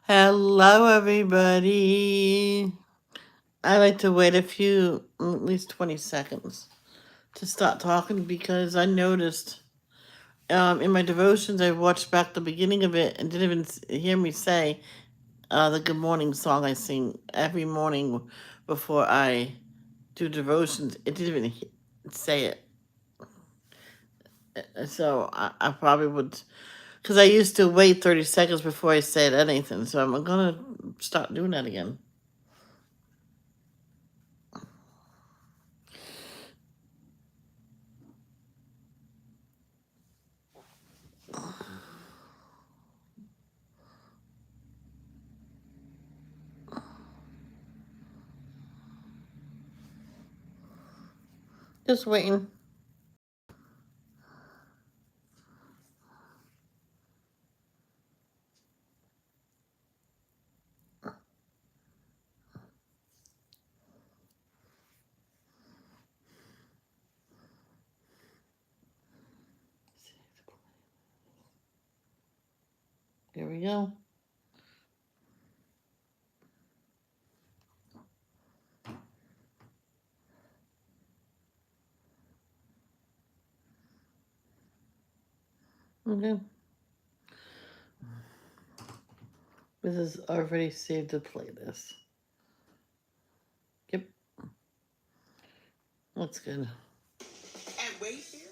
Hello, everybody. I like to wait at least 20 seconds to start talking because I noticed in my devotions I watched back the beginning of it and didn't even hear me say the good morning song I sing every morning before I do devotions. It didn't even say it. So I probably would, because I used to wait 30 seconds before I said anything. So I'm going to start doing that again. Just waiting. Here we go. Okay. This is already saved to playlist. Yep. That's good. And wait here.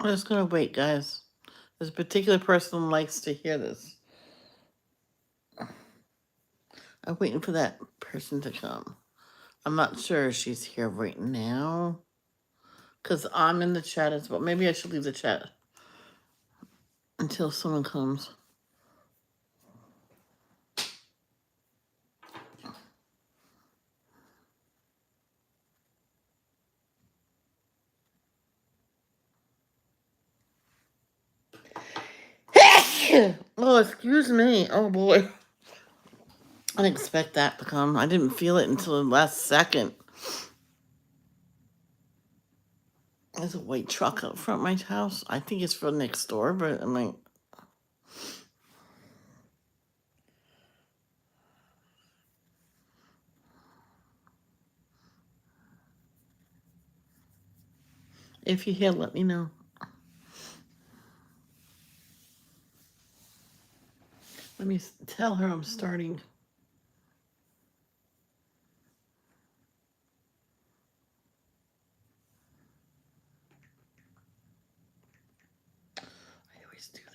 I'm just gonna wait, guys. This particular person likes to hear this. I'm waiting for that person to come. I'm not sure if she's here right now. Because I'm in the chat as well. Maybe I should leave the chat until someone comes. Oh, excuse me. Oh, boy. I didn't expect that to come. I didn't feel it until the last second. There's a white truck out front of my house. I think it's for next door, but I'm like, if you're here, let me know. Let me tell her I'm starting. I always do that.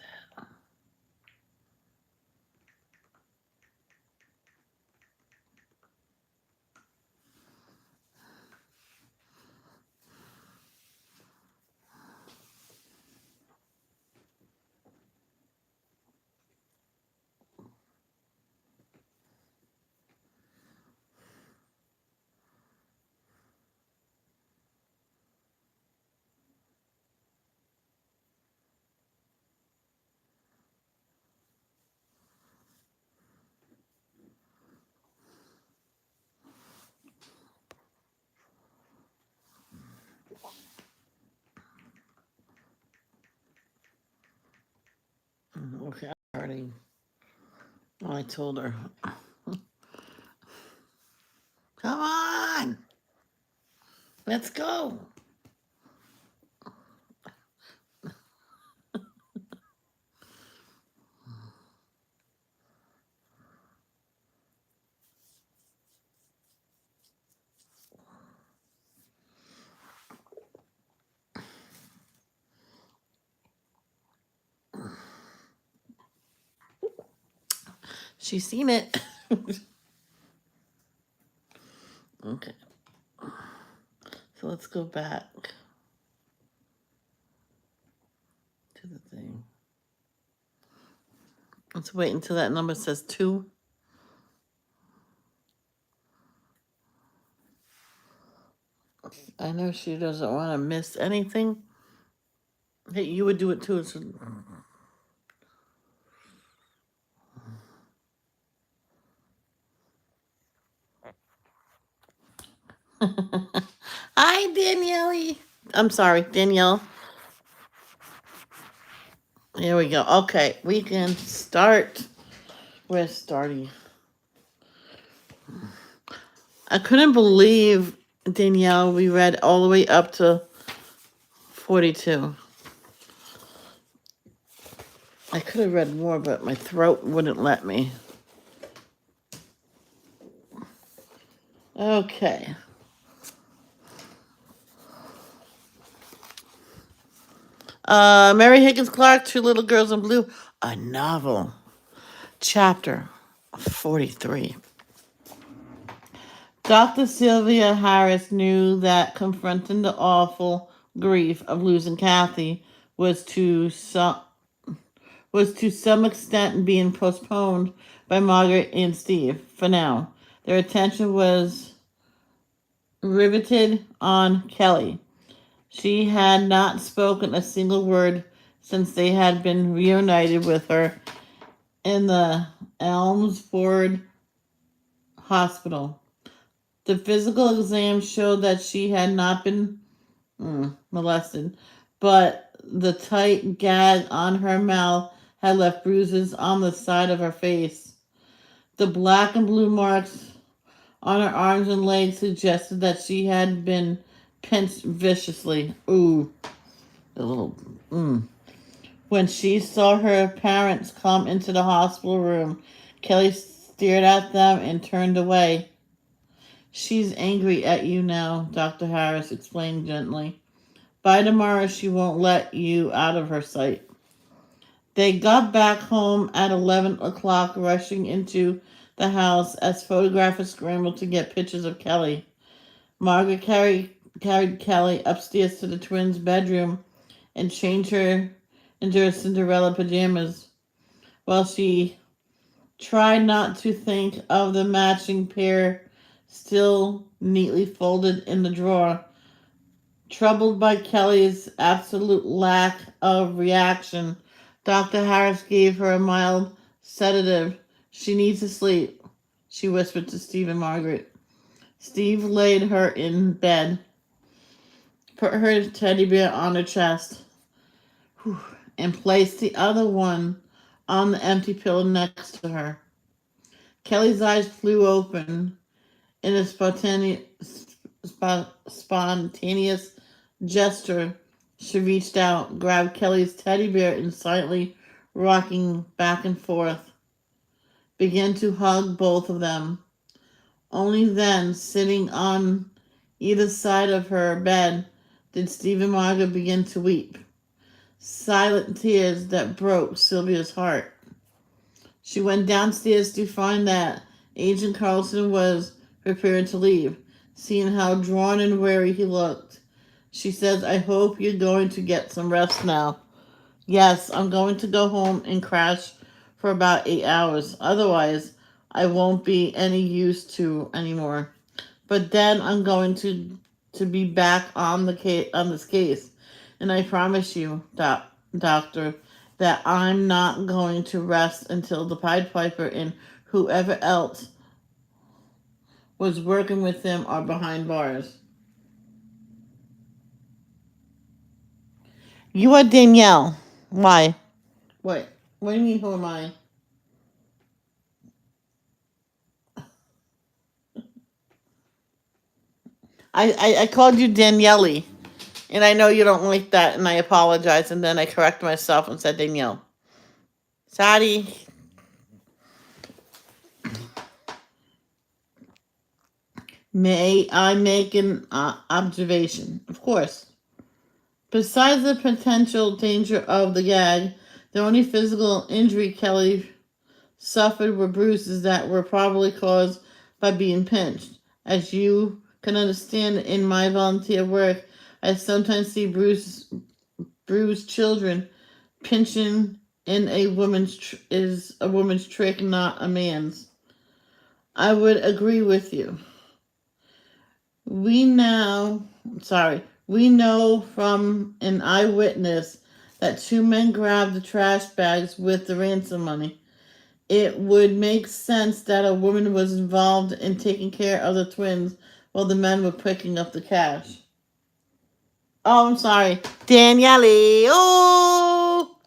Okay, I'm starting. Oh, I told her. Come on. Let's go. She's seen it. Okay. So let's go back to the thing. Let's wait until that number says 2. I know she doesn't want to miss anything. Hey, you would do it too. So. Hi, Danielle. I'm sorry, Danielle. Here we go. Okay, we can start. We're starting. I couldn't believe, Danielle, we read all the way up to 42. I could have read more, but my throat wouldn't let me. Okay. Mary Higgins Clark, Two Little Girls in Blue, a novel. Chapter 43. Dr. Sylvia Harris knew that confronting the awful grief of losing Kathy was to some extent being postponed by Margaret and Steve. For now, their attention was riveted on Kelly. She had not spoken a single word since they had been reunited with her in the Elmsford hospital. The physical exam showed that she had not been molested, but the tight gag on her mouth had left bruises on the side of her face. The black and blue marks on her arms and legs suggested that she had been pinched viciously. Ooh, a little. When she saw her parents come into the hospital room, Kelly stared at them and turned away. She's angry at you now, Dr. Harris explained gently. By tomorrow, she won't let you out of her sight. They got back home at 11 o'clock, rushing into the house as photographers scrambled to get pictures of Kelly. Margaret carried Kelly upstairs to the twins' bedroom and changed her into her Cinderella pajamas, while she tried not to think of the matching pair still neatly folded in the drawer. Troubled by Kelly's absolute lack of reaction, Dr. Harris gave her a mild sedative. She needs to sleep, she whispered to Steve and Margaret. Steve laid her in bed, put her teddy bear on her chest, and placed the other one on the empty pillow next to her. Kelly's eyes flew open in a spontaneous gesture. She reached out, grabbed Kelly's teddy bear, and silently rocking back and forth, began to hug both of them. Only then, sitting on either side of her bed, did Steve and Margaret begin to weep. Silent tears that broke Sylvia's heart. She went downstairs to find that Agent Carlson was preparing to leave. Seeing how drawn and weary he looked, she says, I hope you're going to get some rest now. Yes, I'm going to go home and crash for about 8 hours. Otherwise, I won't be any use to anymore. But then I'm going to be back on this case, and I promise you, Doctor, that I'm not going to rest until the Pied Piper and whoever else was working with them are behind bars. You are Danielle. Why? What? What do you mean, who am I? I called you Danielle, and I know you don't like that, and I apologize, and then I corrected myself and said Danielle. Sorry. May I make an observation? Of course. Besides the potential danger of the gag, the only physical injury Kelly suffered were bruises that were probably caused by being pinched. As you can understand, in my volunteer work, I sometimes see bruised children. Pinching in a woman's is a woman's trick, not a man's. I would agree with you. We now We know from an eyewitness that two men grabbed the trash bags with the ransom money. It would make sense that a woman was involved in taking care of the twins while the men were picking up the cash. Oh, I'm sorry. Daniele. Oh!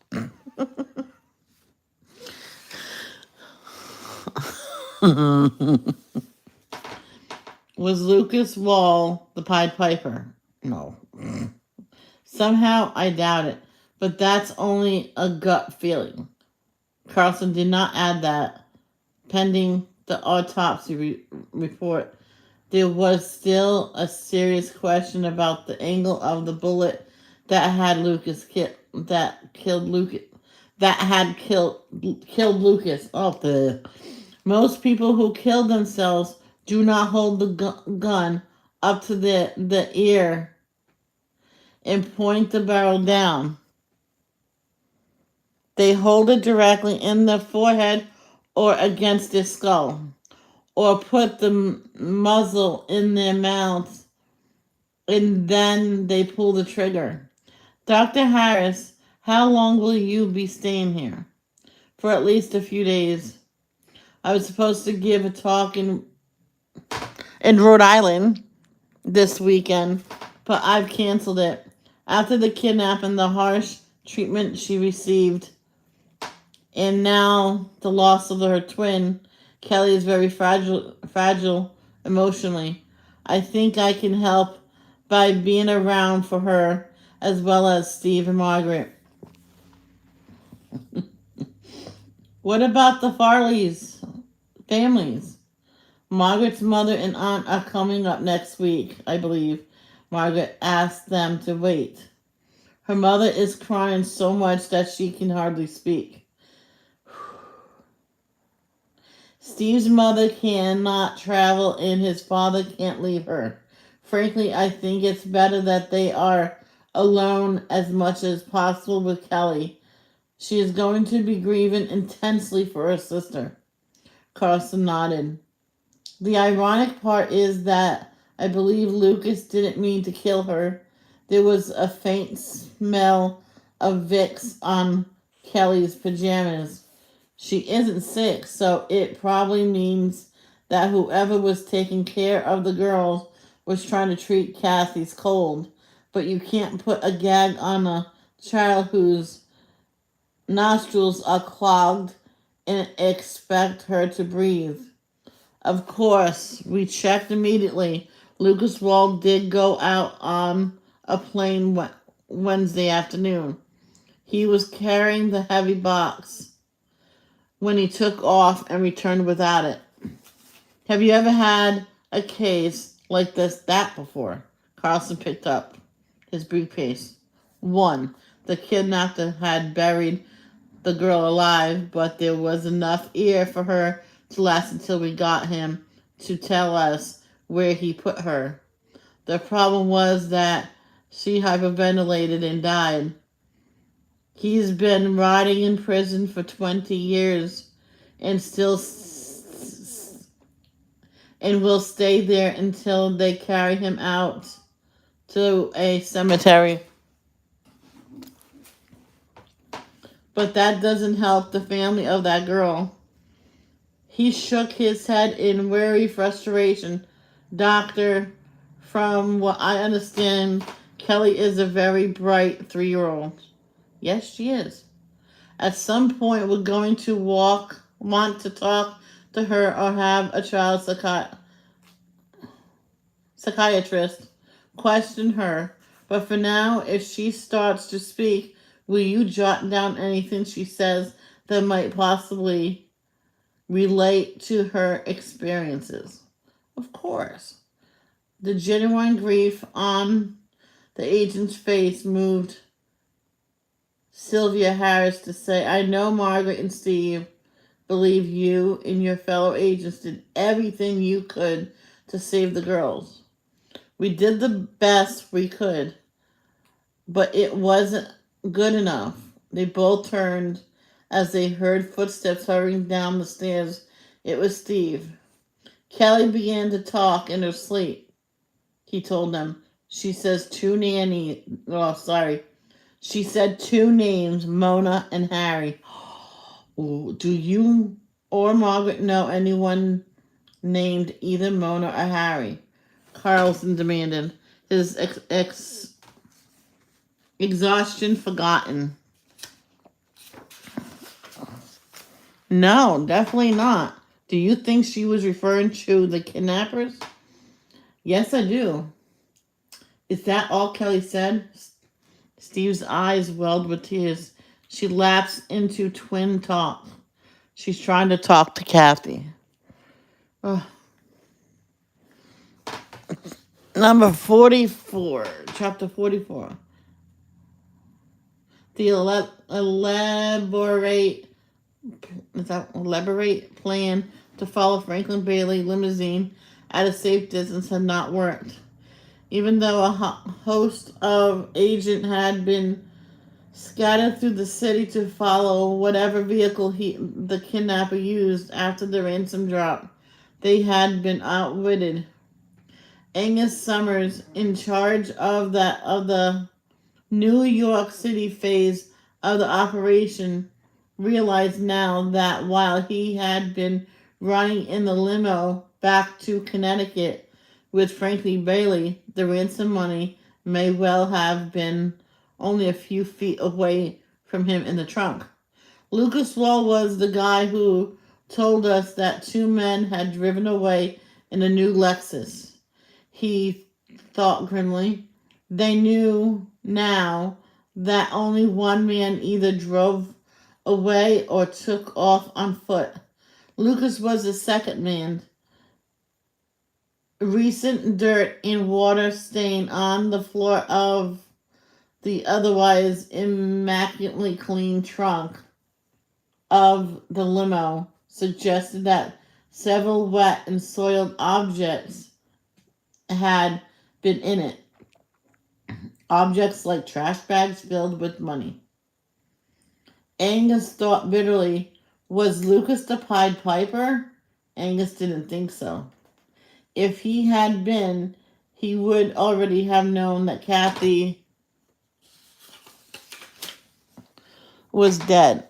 Was Lucas Wall the Pied Piper? No. Somehow I doubt it, but that's only a gut feeling. Carlson did not add that. Pending the autopsy report, there was still a serious question about the angle of the bullet that had killed Lucas. Oh, most people who kill themselves do not hold the gun up to the ear and point the barrel down. They hold it directly in the forehead or against their skull, or put the muzzle in their mouths, and then they pull the trigger. Dr. Harris, how long will you be staying here? For at least a few days. I was supposed to give a talk in Rhode Island this weekend, but I've canceled it. After the kidnapping, the harsh treatment she received, and now the loss of her twin, Kelly is very fragile emotionally. I think I can help by being around for her as well as Steve and Margaret. What about the Farley's families? Margaret's mother and aunt are coming up next week, I believe. Margaret asked them to wait. Her mother is crying so much that she can hardly speak. Steve's mother cannot travel and his father can't leave her. Frankly, I think it's better that they are alone as much as possible with Kelly. She is going to be grieving intensely for her sister. Carson nodded. The ironic part is that I believe Lucas didn't mean to kill her. There was a faint smell of Vicks on Kelly's pajamas. She isn't sick, so it probably means that whoever was taking care of the girls was trying to treat Kathy's cold. But you can't put a gag on a child whose nostrils are clogged and expect her to breathe. Of course, we checked immediately. Lucas Wall did go out on a plane Wednesday afternoon. He was carrying the heavy box when he took off and returned without it. Have you ever had a case like that before? Carlson picked up his briefcase. 1. The kidnapper had buried the girl alive, but there was enough air for her to last until we got him to tell us where he put her. The problem was that she hyperventilated and died. He's been rotting in prison for 20 years and will stay there until they carry him out to a cemetery. But that doesn't help the family of that girl. He shook his head in weary frustration. Doctor, from what I understand, Kelly is a very bright 3-year-old. Yes, she is. At some point, we're going to want to talk to her or have a child psychiatrist question her. But for now, if she starts to speak, will you jot down anything she says that might possibly relate to her experiences? Of course. The genuine grief on the agent's face moved Sylvia Harris to say, I know Margaret and Steve believe you and your fellow agents did everything you could to save the girls. We did the best we could, but it wasn't good enough. They both turned as they heard footsteps hurrying down the stairs. It was Steve. Kelly began to talk in her sleep, he told them. She says two nanny. Oh, sorry. She said two names, Mona and Harry. Ooh, do you or Margaret know anyone named either Mona or Harry? Carlson demanded, his exhaustion forgotten. No, definitely not. Do you think she was referring to the kidnappers? Yes, I do. Is that all Kelly said? Steve's eyes welled with tears. She lapsed into twin talk. She's trying to talk to Kathy. Oh. Number 44, chapter 44. The elaborate plan to follow Franklin Bailey limousine at a safe distance had not worked. Even though a host of agents had been scattered through the city to follow whatever vehicle the kidnapper used after the ransom drop, they had been outwitted. Angus Summers, in charge of the New York City phase of the operation, realized now that while he had been running in the limo back to Connecticut with Frankie Bailey, the ransom money may well have been only a few feet away from him in the trunk. Lucas Wall was the guy who told us that two men had driven away in a new Lexus. He thought grimly. They knew now that only one man either drove away or took off on foot. Lucas was the second man. Recent dirt and water stain on the floor of the otherwise immaculately clean trunk of the limo suggested that several wet and soiled objects had been in it. Objects like trash bags filled with money. Angus thought bitterly, was Lucas the Pied Piper? Angus didn't think so. If he had been, he would already have known that Kathy was dead.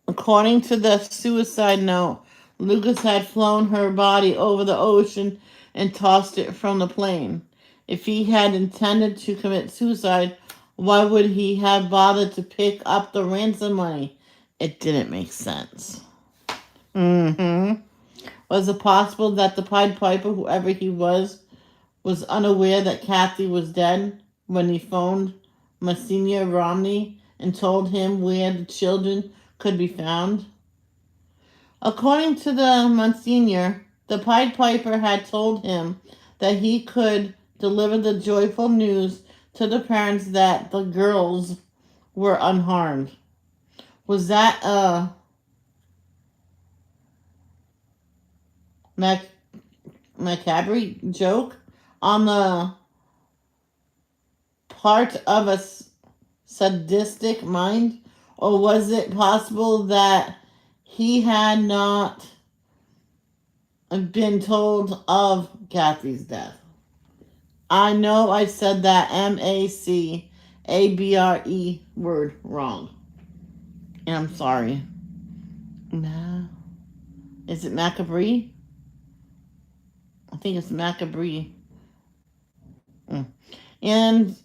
According to the suicide note, Lucas had flown her body over the ocean and tossed it from the plane. If he had intended to commit suicide, why would he have bothered to pick up the ransom money? It didn't make sense. Was it possible that the Pied Piper, whoever he was unaware that Kathy was dead when he phoned Monsignor Romney and told him where the children could be found? According to the Monsignor, the Pied Piper had told him that he could deliver the joyful news to the parents that the girls were unharmed. Was that a macabre joke on the part of a sadistic mind? Or was it possible that he had not been told of Kathy's death? I know I said that macabre word wrong. And I'm sorry. No. Is it macabre? I think it's macabre. And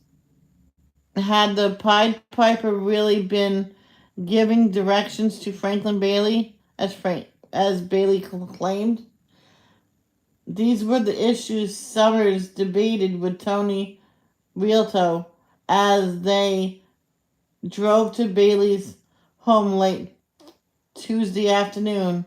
had the Pied Piper really been giving directions to Franklin Bailey, as Bailey claimed? These were the issues Summers debated with Tony Rialto as they drove to Bailey's home late Tuesday afternoon.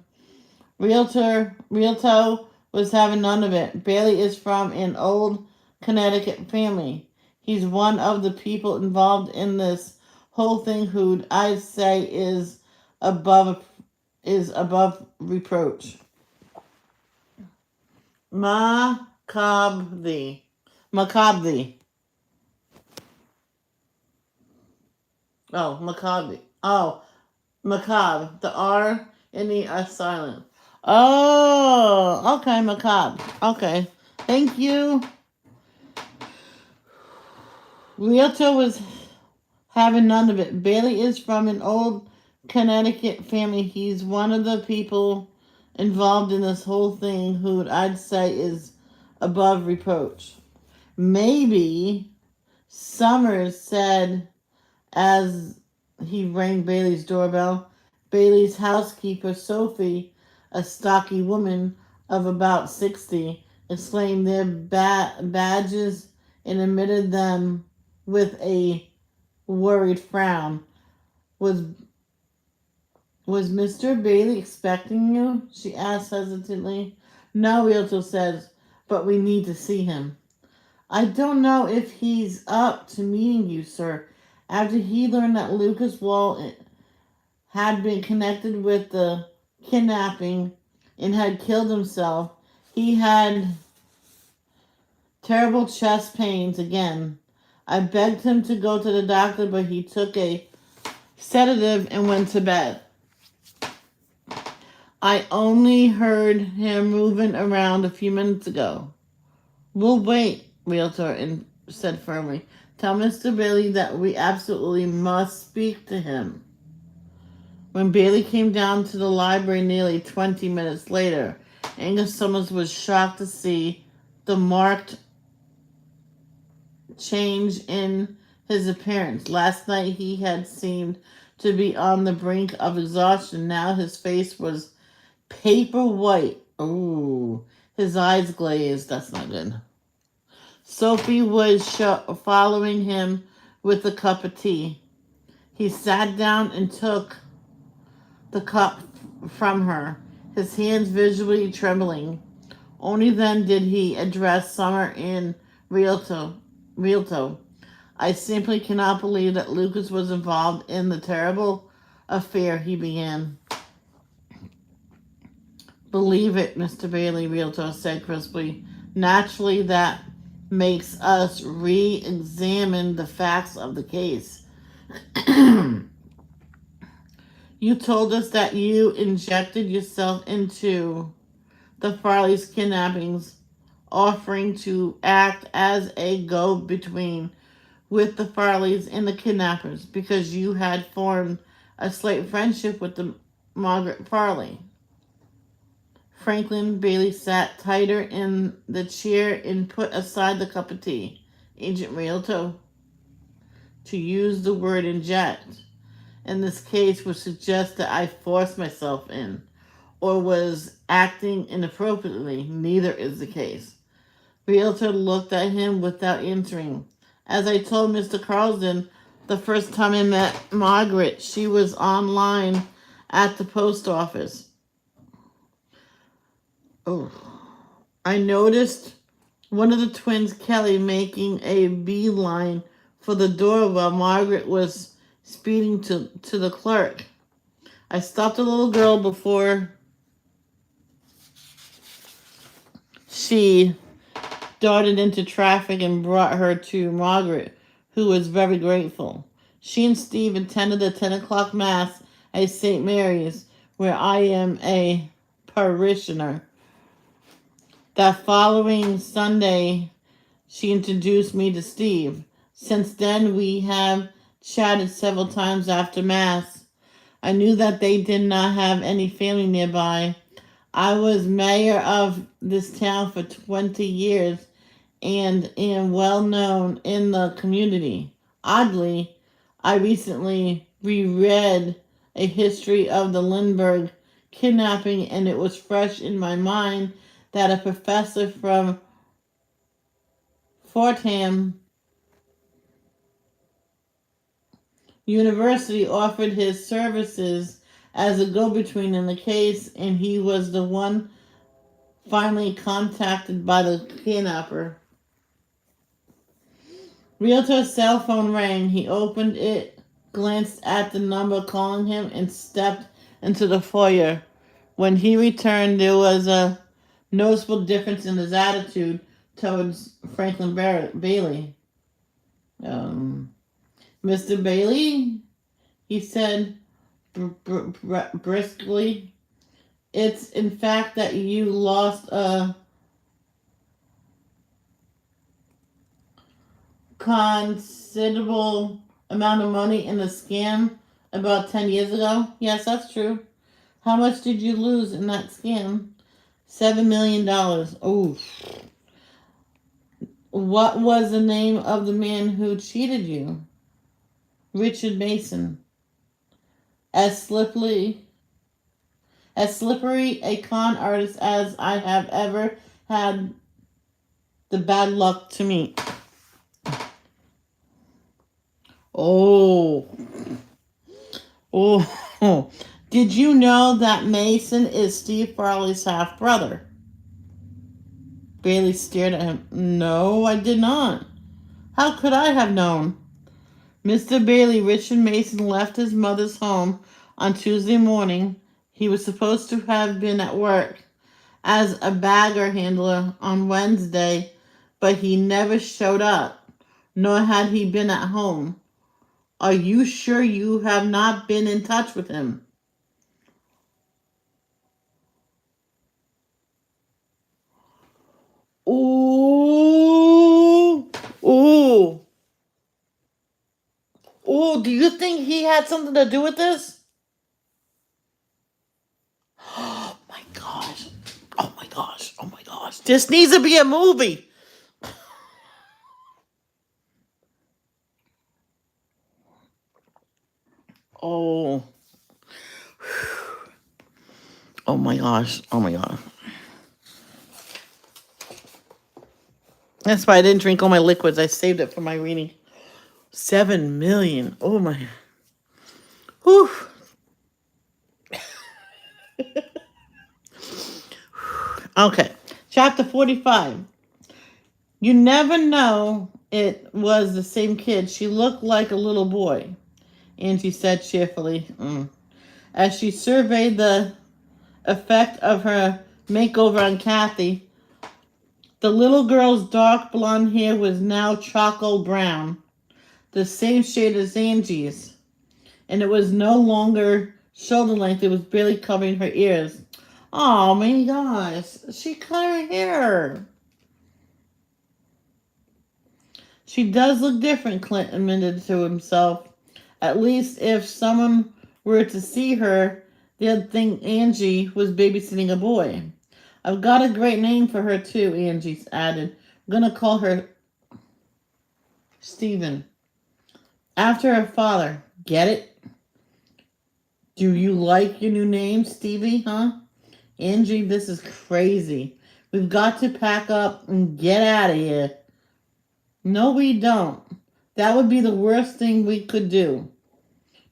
Rialto was having none of it. Bailey is from an old Connecticut family. He's one of the people involved in this whole thing who I'd say is above reproach. Macabre. Oh, macabre. Oh, macabre. The R and the are silent. Oh, okay, macabre. Okay. Thank you. Realtor was having none of it. Bailey is from an old Connecticut family. He's one of the people involved in this whole thing who I'd say is above reproach. Maybe, Summers said as he rang Bailey's doorbell. Bailey's housekeeper, Sophie, a stocky woman of about 60, exclaimed their badges and admitted them with a worried frown. Was Mr. Bailey expecting you? She asked hesitantly. No, Realtor says, but we need to see him. I don't know if he's up to meeting you, sir. After he learned that Lucas Wall had been connected with the kidnapping and had killed himself, he had terrible chest pains again. I begged him to go to the doctor, but he took a sedative and went to bed. I only heard him moving around a few minutes ago. We'll wait, Realtor said firmly. Tell Mr. Bailey that we absolutely must speak to him. When Bailey came down to the library nearly 20 minutes later, Angus Summers was shocked to see the marked change in his appearance. Last night he had seemed to be on the brink of exhaustion. Now his face was paper white. Ooh, his eyes glazed. That's not good. Sophie was following him with a cup of tea. He sat down and took the cup from her, his hands visibly trembling. Only then did he address Summer and Realto. I simply cannot believe that Lucas was involved in the terrible affair, he began. Believe it, Mr. Bailey, Realto said crisply. Naturally, that makes us re-examine the facts of the case. You told us that you injected yourself into the Farley's kidnappings, offering to act as a go-between with the Farleys and the kidnappers because you had formed a slight friendship with the Margaret Farley. Franklin Bailey sat tighter in the chair and put aside the cup of tea. Agent Realto, to use the word inject in this case would suggest that I forced myself in or was acting inappropriately. Neither is the case. Realtor looked at him without answering. As I told Mr. Carlson the first time I met Margaret, she was online at the post office. Oh, I noticed one of the twins, Kelly, making a beeline for the door while Margaret was speeding to the clerk. I stopped the little girl before she darted into traffic and brought her to Margaret, who was very grateful. She and Steve attended the 10 o'clock Mass at St. Mary's, where I am a parishioner. That following Sunday, she introduced me to Steve. Since then, we have chatted several times after Mass. I knew that they did not have any family nearby. I was mayor of this town for 20 years and am well known in the community. Oddly, I recently reread a history of the Lindbergh kidnapping, and it was fresh in my mind that a professor from Fordham University offered his services as a go-between in the case, and he was the one finally contacted by the kidnapper. Realtor's cell phone rang. He opened it, glanced at the number calling him, and stepped into the foyer. When he returned, there was a noticeable difference in his attitude towards Franklin Bailey. Mr. Bailey, he said briskly, it's in fact that you lost a considerable amount of money in a scam about 10 years ago? Yes, that's true. How much did you lose in that scam? $7 million. Oh. What was the name of the man who cheated you? Richard Mason. As slippery a con artist as I have ever had the bad luck to meet. Oh. Oh. Did you know that Mason is Steve Farley's half brother? Bailey stared at him. No, I did not. How could I have known? Mr. Bailey, Richard Mason left his mother's home on Tuesday morning. He was supposed to have been at work as a bagger handler on Wednesday, but he never showed up, nor had he been at home. Are you sure you have not been in touch with him? Ooh. Ooh. Ooh, do you think he had something to do with this? Oh my gosh. Oh my gosh. Oh my gosh. This needs to be a movie. Oh. Oh my gosh. Oh my god. That's why I didn't drink all my liquids. I saved it for my reading. 7 million. Oh my. Whew. Okay. Chapter 45. You never know it was the same kid. She looked like a little boy, Angie said cheerfully, as she surveyed the effect of her makeover on Kathy. The little girl's dark blonde hair was now charcoal brown, the same shade as Angie's, and it was no longer shoulder length. It was barely covering her ears. Oh my gosh, she cut her hair. She does look different, Clint admitted to himself. At least if someone were to see her, they'd think Angie was babysitting a boy. I've got a great name for her too, Angie added. I'm gonna call her Stephen. After her father. Get it? Do you like your new name, Stevie, huh? Angie, this is crazy. We've got to pack up and get out of here. No, we don't. That would be the worst thing we could do.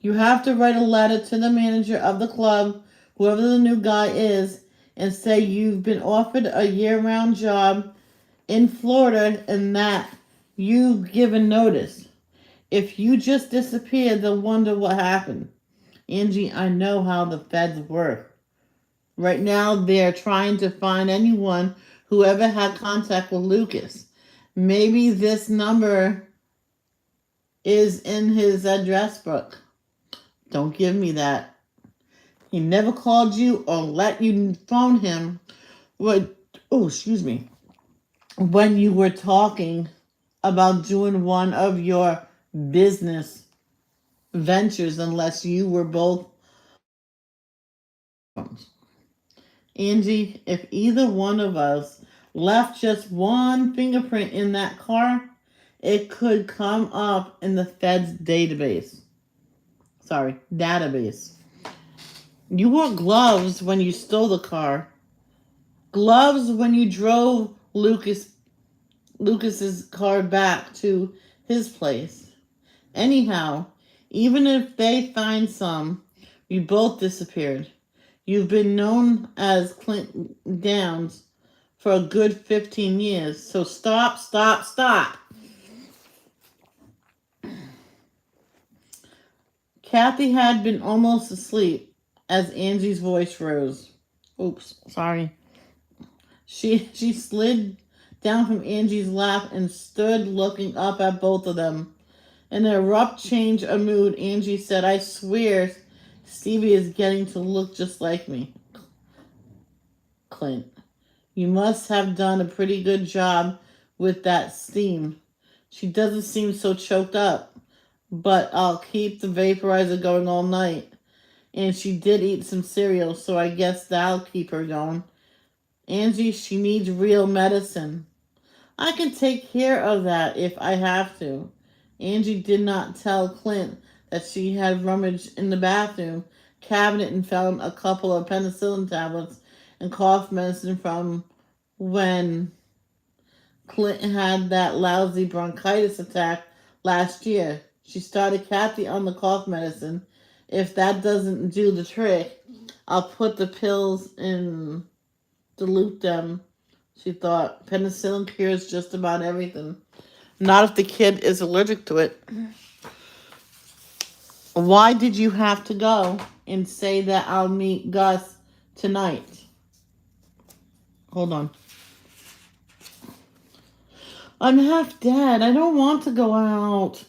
You have to write a letter to the manager of the club, whoever the new guy is, and say you've been offered a year-round job in Florida and that you've given notice. If you just disappear, they'll wonder what happened. Angie, I know how the feds work. Right now, they're trying to find anyone who ever had contact with Lucas. Maybe this number is in his address book. Don't give me that. He never called you or let you phone him. When you were talking about doing one of your business ventures, unless you were both. Angie, if either one of us left just one fingerprint in that car, it could come up in the Fed's database. Database. You wore gloves when you stole the car. Gloves when you drove Lucas's car back to his place. Anyhow, even if they find some, you both disappeared. You've been known as Clint Downs for a good 15 years, so stop. Kathy had been almost asleep as Angie's voice rose. Oops, sorry. She slid down from Angie's lap and stood looking up at both of them. In an abrupt change of mood, Angie said, I swear Stevie is getting to look just like me. Clint, you must have done a pretty good job with that steam. She doesn't seem so choked up, but I'll keep the vaporizer going all night. And she did eat some cereal, so I guess that'll keep her going. Angie, she needs real medicine. I can take care of that if I have to. Angie did not tell Clint that she had rummaged in the bathroom cabinet and found a couple of penicillin tablets and cough medicine from when Clint had that lousy bronchitis attack last year. She started Kathy on the cough medicine. If that doesn't do the trick, I'll put the pills in, dilute them. She thought penicillin cures just about everything. Not if the kid is allergic to it. Why did you have to go and say that I'll meet Gus tonight? Hold on. I'm half dead. I don't want to go out.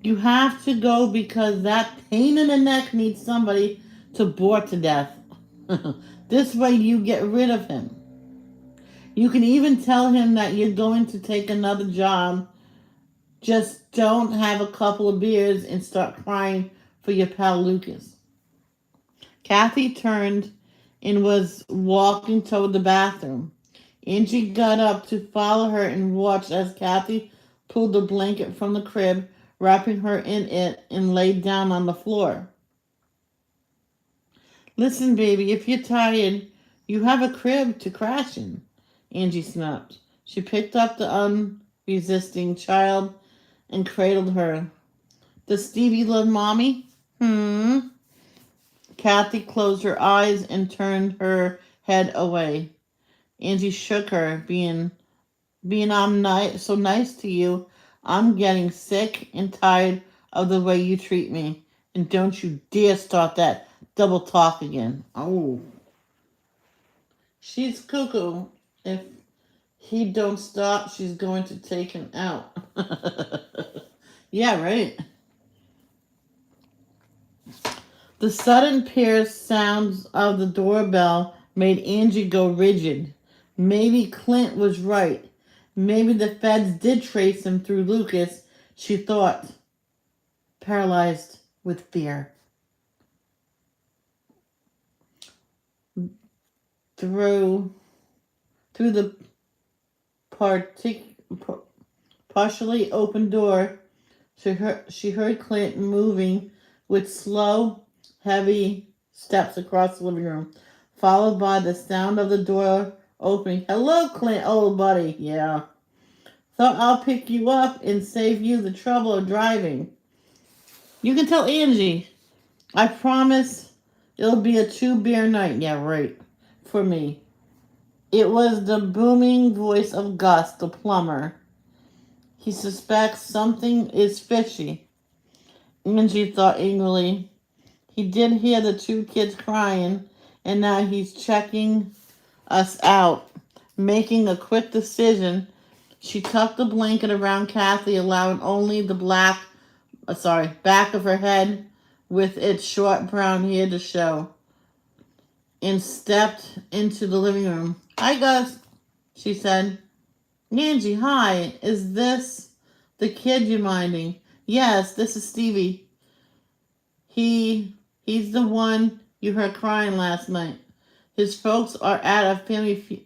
You have to go because that pain in the neck needs somebody to bore to death. This way you get rid of him. You can even tell him that you're going to take another job. Just don't have a couple of beers and start crying for your pal Lucas. Kathy turned and was walking toward the bathroom. Angie got up to follow her and watched as Kathy pulled the blanket from the crib, wrapping her in it, and laid down on the floor. Listen, baby, if you're tired, you have a crib to crash in, Angie snapped. She picked up the unresisting child and cradled her. Does Stevie love Mommy? Kathy closed her eyes and turned her head away. Angie shook her, being I'm so nice to you. I'm getting sick and tired of the way you treat me. And don't you dare start that double talk again. Oh. She's cuckoo. If he don't stop, she's going to take him out. Yeah, right. The sudden pierced sounds of the doorbell made Angie go rigid. Maybe Clint was right. Maybe the feds did trace him through Lucas, she thought, paralyzed with fear. Through the partially open door, she heard Clint moving with slow, heavy steps across the living room, followed by the sound of the door opening. Hello, Clint, old buddy. Yeah. Thought I'll pick you up and save you the trouble of driving. You can tell Angie. I promise it'll be a 2-beer night. Yeah, right. For me. It was the booming voice of Gus, the plumber. He suspects something is fishy. Angie thought angrily. He did hear the 2 kids crying, and now he's checking us out, making a quick decision. She tucked the blanket around Kathy, allowing only the back of her head with its short brown hair to show, and stepped into the living room. Hi, Gus, she said. Angie, hi. Is this the kid you're minding? Yes, this is Stevie. He's the one you heard crying last night. His folks are at a family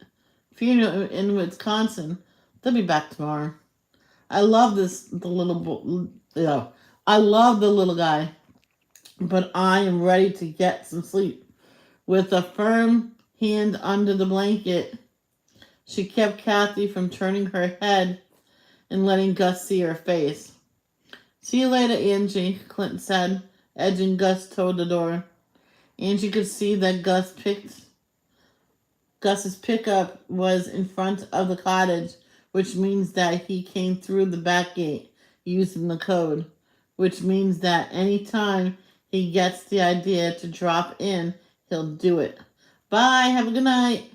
funeral in Wisconsin. They'll be back tomorrow. I love the little guy, but I am ready to get some sleep. With a firm hand under the blanket, she kept Kathy from turning her head and letting Gus see her face. See you later, Angie, Clinton said, edging Gus toward the door. Angie could see that Gus's pickup was in front of the cottage, which means that he came through the back gate using the code, which means that any time he gets the idea to drop in, he'll do it. Bye, have a good night,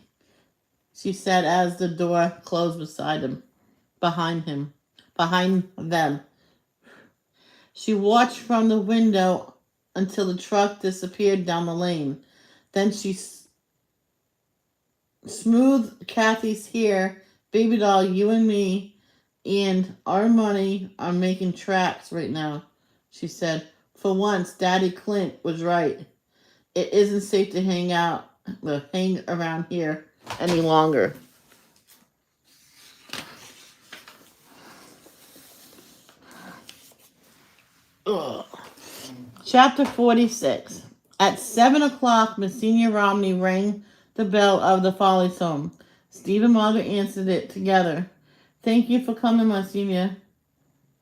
she said as the door closed behind them. She watched from the window until the truck disappeared down the lane. Then she smoothed Kathy's hair Baby doll, you and me and our money are making tracks right now, she said. For once, Daddy Clint was right. It isn't safe to hang around here any longer. Ugh. Chapter 46. At 7 o'clock, Monsignor Romney rang the bell of the Follies home. Steve and Margaret answered it together. Thank you for coming, Monsignor,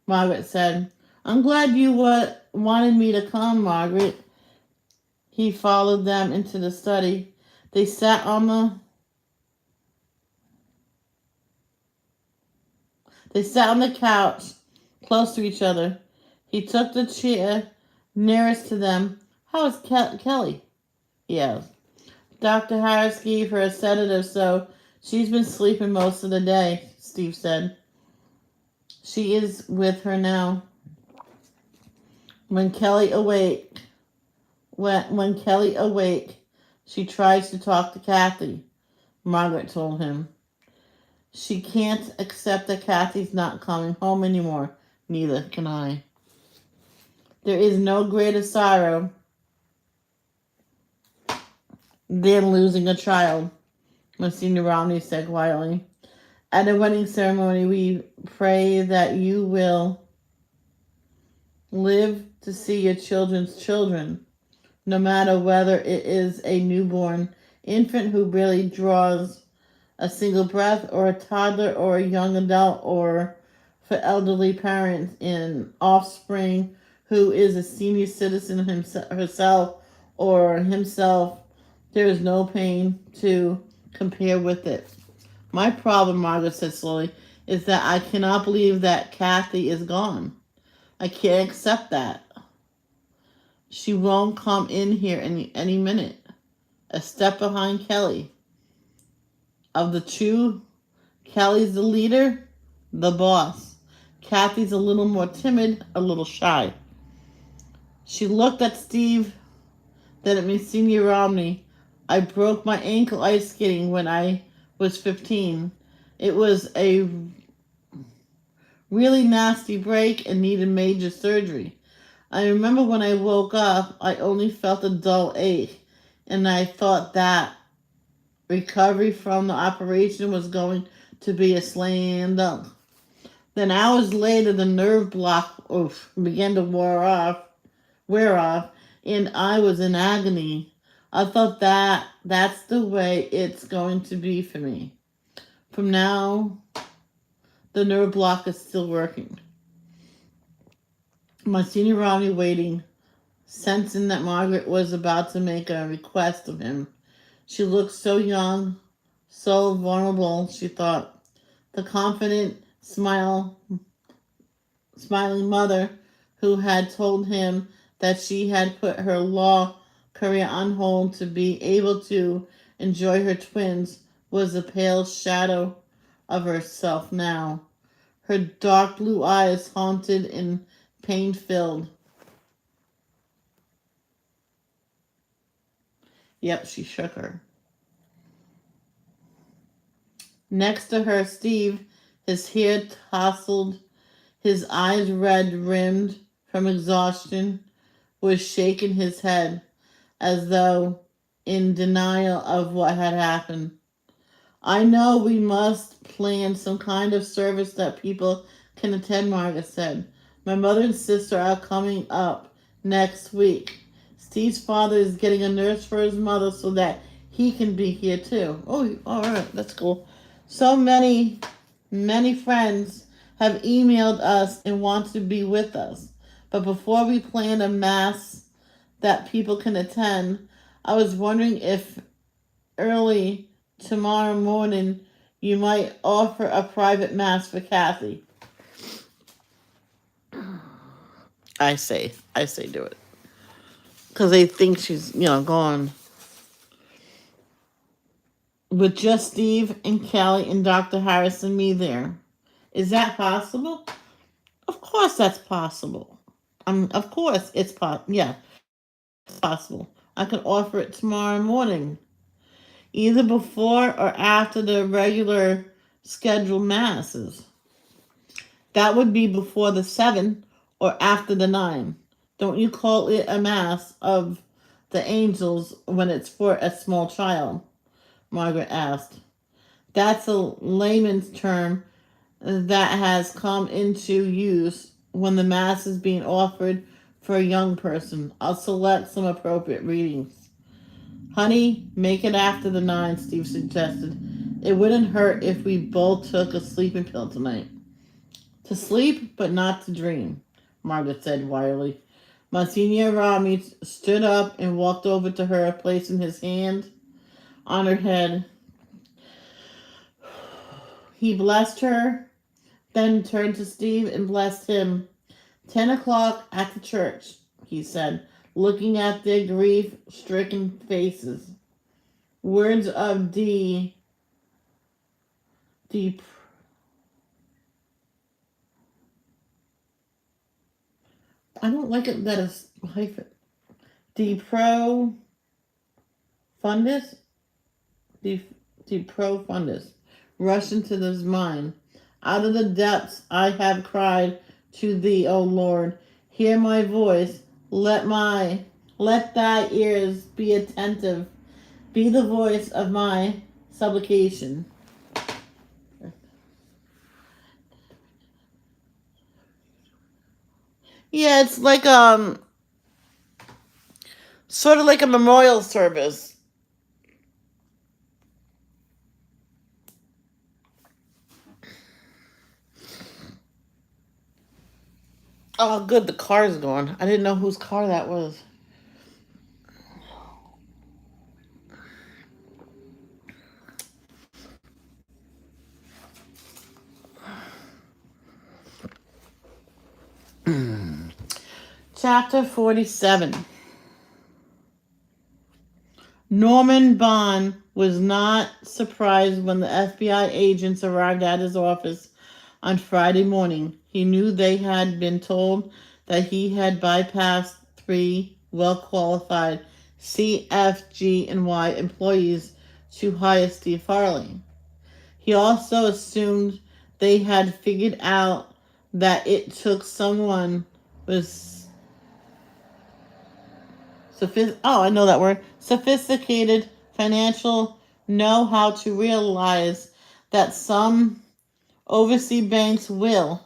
Margaret said. I'm glad you wanted me to come, Margaret. He followed them into the study. They sat on the couch close to each other. He took the chair nearest to them. How is Kelly? He asked. Dr. Harris gave her a sedative, so she's been sleeping most of the day, Steve said. She is with her now. When Kelly awake, she tries to talk to Kathy, Margaret told him. She can't accept that Kathy's not coming home anymore. Neither can I. There is no greater sorrow than losing a child, Monsignor Romney said quietly. At the wedding ceremony, we pray that you will live to see your children's children, no matter whether it is a newborn infant who barely draws a single breath, or a toddler, or a young adult, or for elderly parents and offspring who is a senior citizen herself or himself. There is no pain to compare with it. My problem, Margaret said slowly, is that I cannot believe that Kathy is gone. I can't accept that. She won't come in here any minute. A step behind Kelly. Of the two, Kelly's the leader, the boss. Kathy's a little more timid, a little shy. She looked at Steve, then at me, Senior Romney. I broke my ankle ice skating when I was 15. It was a really nasty break and needed major surgery. I remember when I woke up, I only felt a dull ache, and I thought that recovery from the operation was going to be a slam dunk. Then hours later, the nerve block began to wear off, and I was in agony. I thought that's the way it's going to be for me. From now, the nerve block is still working. Monsignor Romney waiting, sensing that Margaret was about to make a request of him. She looked so young, so vulnerable, she thought. The confident, smiling mother who had told him that she had put her law career on hold to be able to enjoy her twins was a pale shadow of herself now. Her dark blue eyes haunted and pain-filled. Yep, she shook her. Next to her, Steve, his hair tousled, his eyes red-rimmed from exhaustion, was shaking his head as though in denial of what had happened. I know we must plan some kind of service that people can attend, Margaret said. My mother and sister are coming up next week. Steve's father is getting a nurse for his mother so that he can be here too. Oh, all right, that's cool. So many friends have emailed us and want to be with us. But before we plan a mass that people can attend, I was wondering if early tomorrow morning you might offer a private mass for Kathy. I say do it. Because they think she's, gone. With just Steve and Kelly and Dr. Harris and me there. Is that possible? Of course that's possible. Of course it's possible. I can offer it tomorrow morning. Either before or after the regular scheduled masses. That would be before the 7 or after the 9. Don't you call it a mass of the angels when it's for a small child? Margaret asked. That's a layman's term that has come into use when the mass is being offered for a young person. I'll select some appropriate readings. Honey, make it after the 9, Steve suggested. It wouldn't hurt if we both took a sleeping pill tonight. To sleep, but not to dream, Margaret said wryly. Monsignor Rami stood up and walked over to her, placing his hand on her head. He blessed her, then turned to Steve and blessed him. 10 o'clock at the church, he said, looking at their grief-stricken faces. Words of deep. I don't like it that it's hyphen. Deprofundus rushed into his mind. Out of the depths I have cried to thee, O Lord. Hear my voice. Let thy ears be attentive. Be the voice of my supplication. Yeah, it's like sort of like a memorial service. Oh, good, the car's gone. I didn't know whose car that was. Chapter 47. Norman Bond was not surprised when the FBI agents arrived at his office on Friday morning. He knew they had been told that he had bypassed 3 well-qualified CFG&Y employees to hire Steve Farley. He also assumed they had figured out that it took someone with sophisticated financial know-how to realize that some overseas banks will,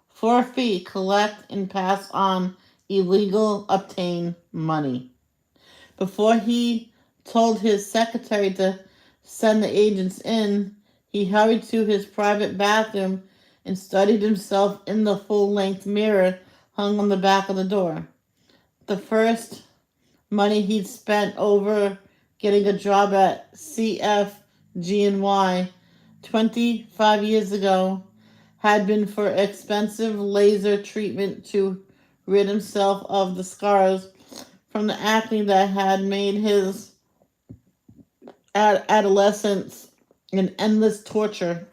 for a fee, collect and pass on illegal obtained money. Before he told his secretary to send the agents in, he hurried to his private bathroom and studied himself in the full-length mirror hung on the back of the door. The first money he'd spent over getting a job at CFG&Y 25 years ago had been for expensive laser treatment to rid himself of the scars from the acne that had made his adolescence an endless torture.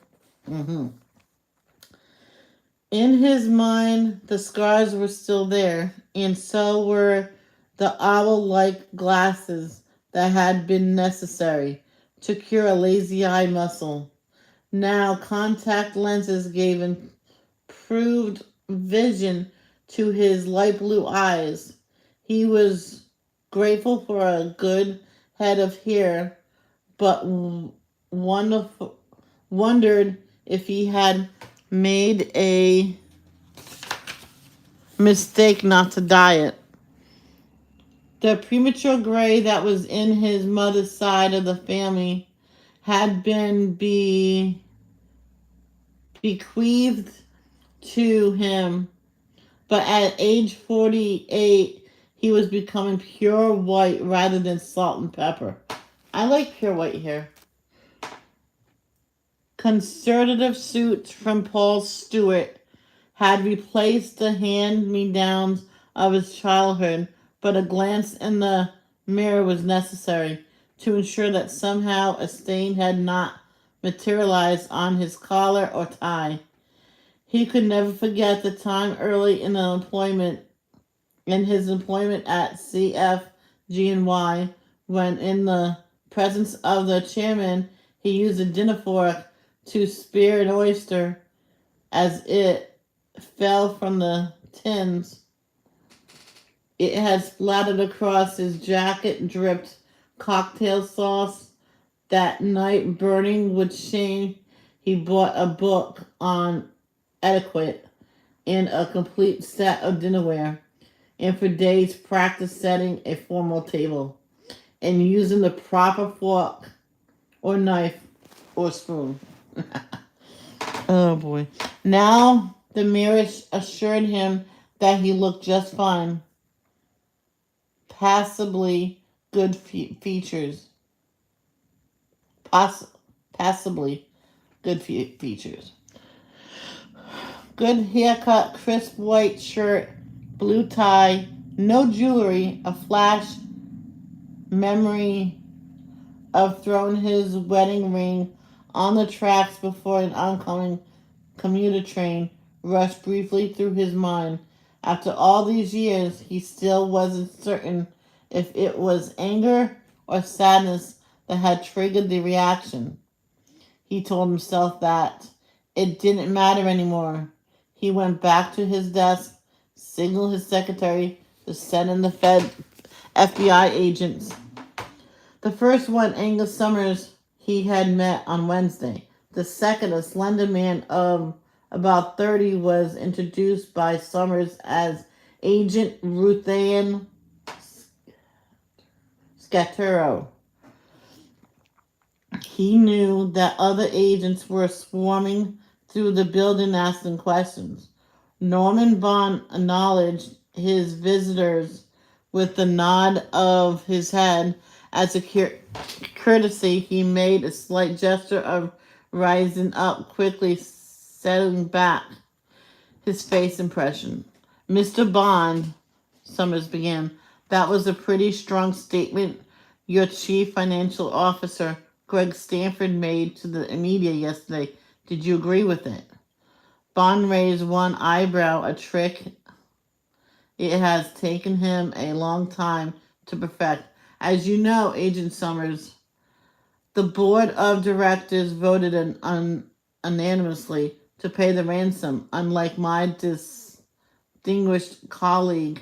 In his mind, the scars were still there, and so were the owl-like glasses that had been necessary to cure a lazy eye muscle. Now contact lenses gave improved vision to his light blue eyes. He was grateful for a good head of hair, but wondered if he had made a mistake not to dye it. The premature gray that was in his mother's side of the family had been bequeathed to him, but at age 48, he was becoming pure white rather than salt and pepper. I like pure white hair. Conservative suits from Paul Stewart had replaced the hand-me-downs of his childhood, but a glance in the mirror was necessary to ensure that somehow a stain had not materialized on his collar or tie. He could never forget the time early in his employment at CFG&Y, when in the presence of the chairman, he used a dinner fork to spear an oyster as it fell from the tins. It had splattered across his jacket, dripped cocktail sauce. That night, burning with shame, he bought a book on etiquette and a complete set of dinnerware, and for days practiced setting a formal table and using the proper fork or knife or spoon. Oh boy. Now the mirror assured him that he looked just fine. Passably good features. Passably good features. Good haircut, crisp white shirt, blue tie, no jewelry, a flash memory of throwing his wedding ring on the tracks before an oncoming commuter train rushed briefly through his mind. After all these years, he still wasn't certain if it was anger or sadness that had triggered the reaction. He told himself that it didn't matter anymore. He went back to his desk, signaled his secretary to send in the FBI agents. The first one, Angus Summers, he had met on Wednesday. The second, a slender man of about 30, was introduced by Summers as Agent Ruthann Scaturo. He knew that other agents were swarming through the building asking questions. Norman Bond acknowledged his visitors with a nod of his head. As a courtesy, he made a slight gesture of rising up, quickly settling back his face impression. Mr. Bond, Summers began, that was a pretty strong statement your chief financial officer, Greg Stanford, made to the media yesterday. Did you agree with it? Bond raised one eyebrow, a trick it has taken him a long time to perfect. As you know, Agent Summers, the board of directors voted unanimously to pay the ransom. Unlike my distinguished colleague,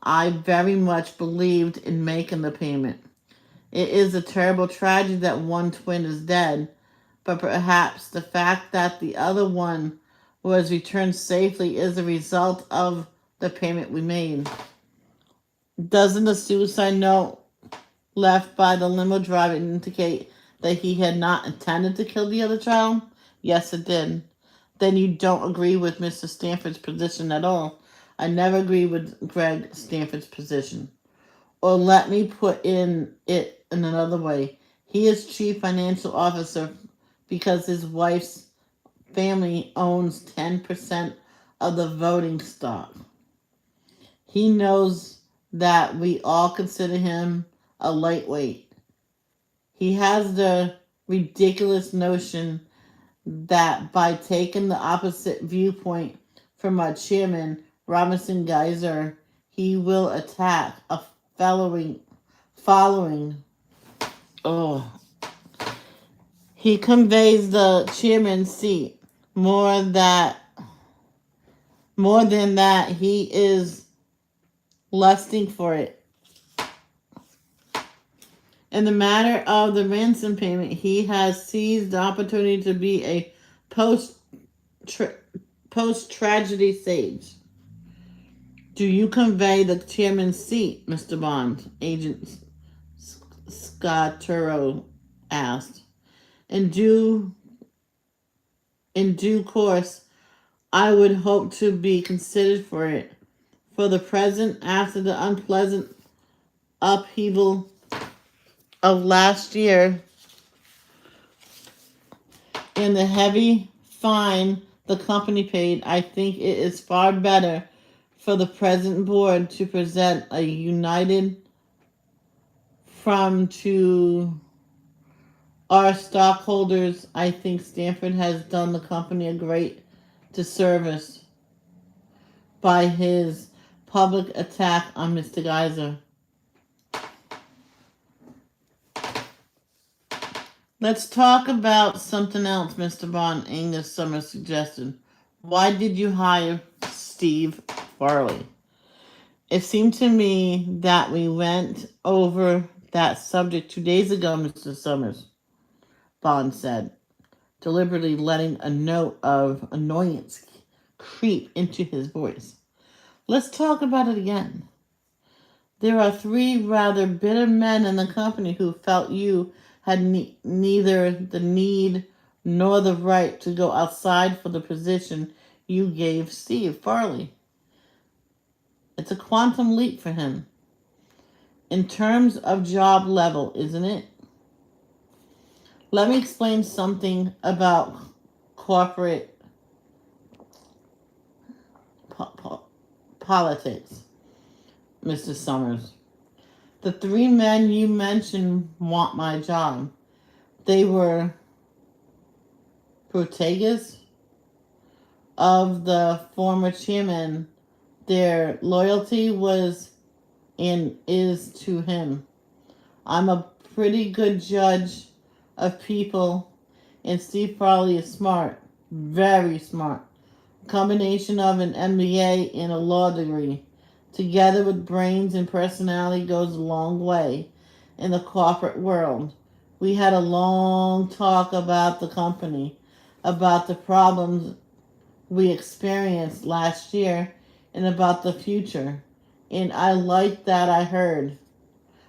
I very much believed in making the payment. It is a terrible tragedy that one twin is dead, but perhaps the fact that the other one was returned safely is a result of the payment we made. Doesn't the suicide note left by the limo driver indicate that he had not intended to kill the other child? Yes, it did. Then you don't agree with Mr. Stanford's position at all. I never agree with Greg Stanford's position. Or let me put it in another way. He is chief financial officer because his wife's family owns 10% of the voting stock. He knows that we all consider him a lightweight. He has the ridiculous notion that by taking the opposite viewpoint from our chairman, Robinson Geyser, he will attack a following. Oh. He conveys the chairman's seat. More than that, he is lusting for it. In the matter of the ransom payment, he has seized the opportunity to be a post-tragedy sage. Do you convey the chairman's seat, Mr. Bond? Agent Scaturo asked. In due course, I would hope to be considered for it. For the present, after the unpleasant upheaval of last year and the heavy fine the company paid, I think it is far better for the present board to present a united front to our stockholders. I think Stanford has done the company a great disservice by his public attack on Mr. Geyser. Let's talk about something else, Mr. Bond, Angus Summers suggested. Why did you hire Steve Farley? It seemed to me that we went over that subject 2 days ago, Mr. Summers, Bond said, deliberately letting a note of annoyance creep into his voice. Let's talk about it again. There are 3 rather bitter men in the company who felt you had neither the need nor the right to go outside for the position you gave Steve Farley. It's a quantum leap for him. In terms of job level, isn't it? Let me explain something about corporate politics, Mr. Summers. The 3 men you mentioned want my job. They were proteges of the former chairman. Their loyalty was and is to him. I'm a pretty good judge of people, and Steve Farley is smart, very smart. Combination of an MBA and a law degree, together with brains and personality, goes a long way in the corporate world. We had a long talk about the company, about the problems we experienced last year, and about the future. And I liked that I heard.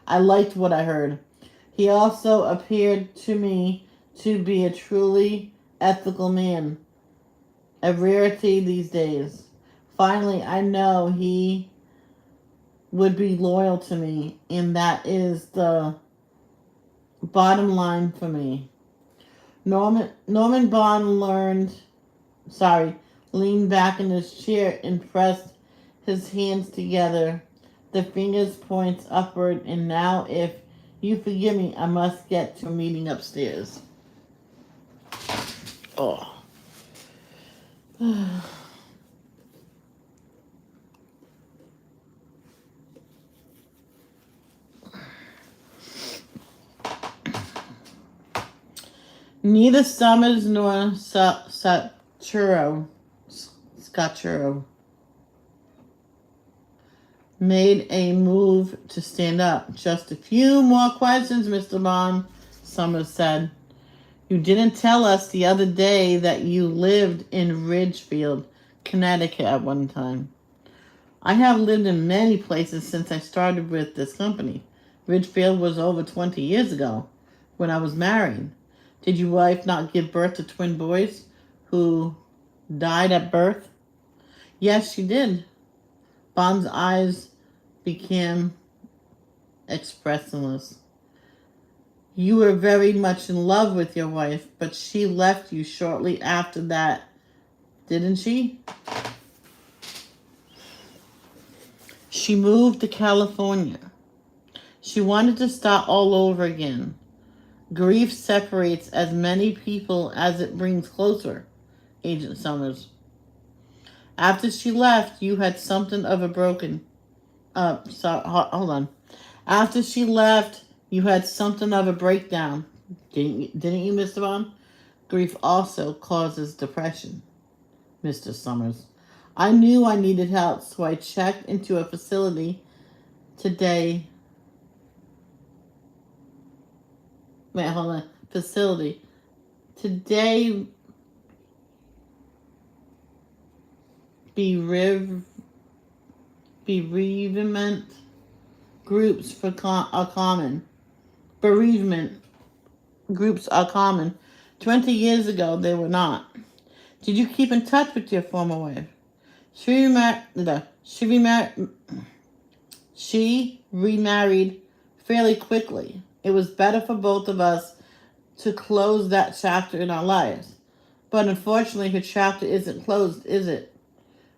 I liked what I heard. He also appeared to me to be a truly ethical man, a rarity these days. Finally, I know he would be loyal to me, and that is the bottom line for me. Norman Bond leaned back in his chair and pressed his hands together, the fingers points upward, and now, if you forgive me, I must get to a meeting upstairs. Oh. Neither Summers nor Scotchero made a move to stand up. Just a few more questions, Mr. Bond, Summers said. You didn't tell us the other day that you lived in Ridgefield, Connecticut at one time. I have lived in many places since I started with this company. Ridgefield was over 20 years ago, when I was married. Did your wife not give birth to twin boys who died at birth? Yes, she did. Bond's eyes became expressionless. You were very much in love with your wife, but she left you shortly after that, didn't she? She moved to California. She wanted to start all over again. Grief separates as many people as it brings closer, Agent Summers. After she left, you had something of a broken... hold on. After she left, you had something of a breakdown. Didn't you, Mr. Bond? Grief also causes depression, Mr. Summers. I knew I needed help, so I checked into a facility today. Wait, hold on. Facility. Today, bereavement groups are common. Bereavement groups are common. 20 years ago, they were not. Did you keep in touch with your former wife? She remarried fairly quickly. It was better for both of us to close that chapter in our lives. But unfortunately, her chapter isn't closed, is it?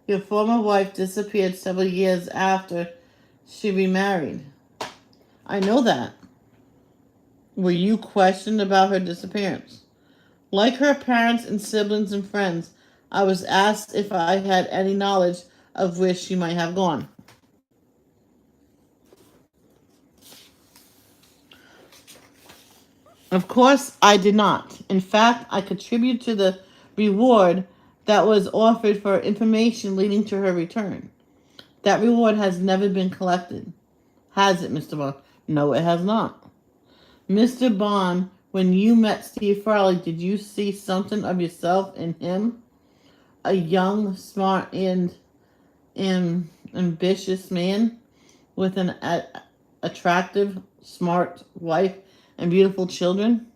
Your former wife disappeared several years after she remarried. I know that. Were you questioned about her disappearance? Like her parents and siblings and friends, I was asked if I had any knowledge of where she might have gone. Of course, I did not. In fact, I contributed to the reward that was offered for information leading to her return. That reward has never been collected. Has it, Mr. Bond? No, it has not. Mr. Bond, when you met Steve Farley, did you see something of yourself in him? A young, smart, and ambitious man with an attractive, smart wife and beautiful children?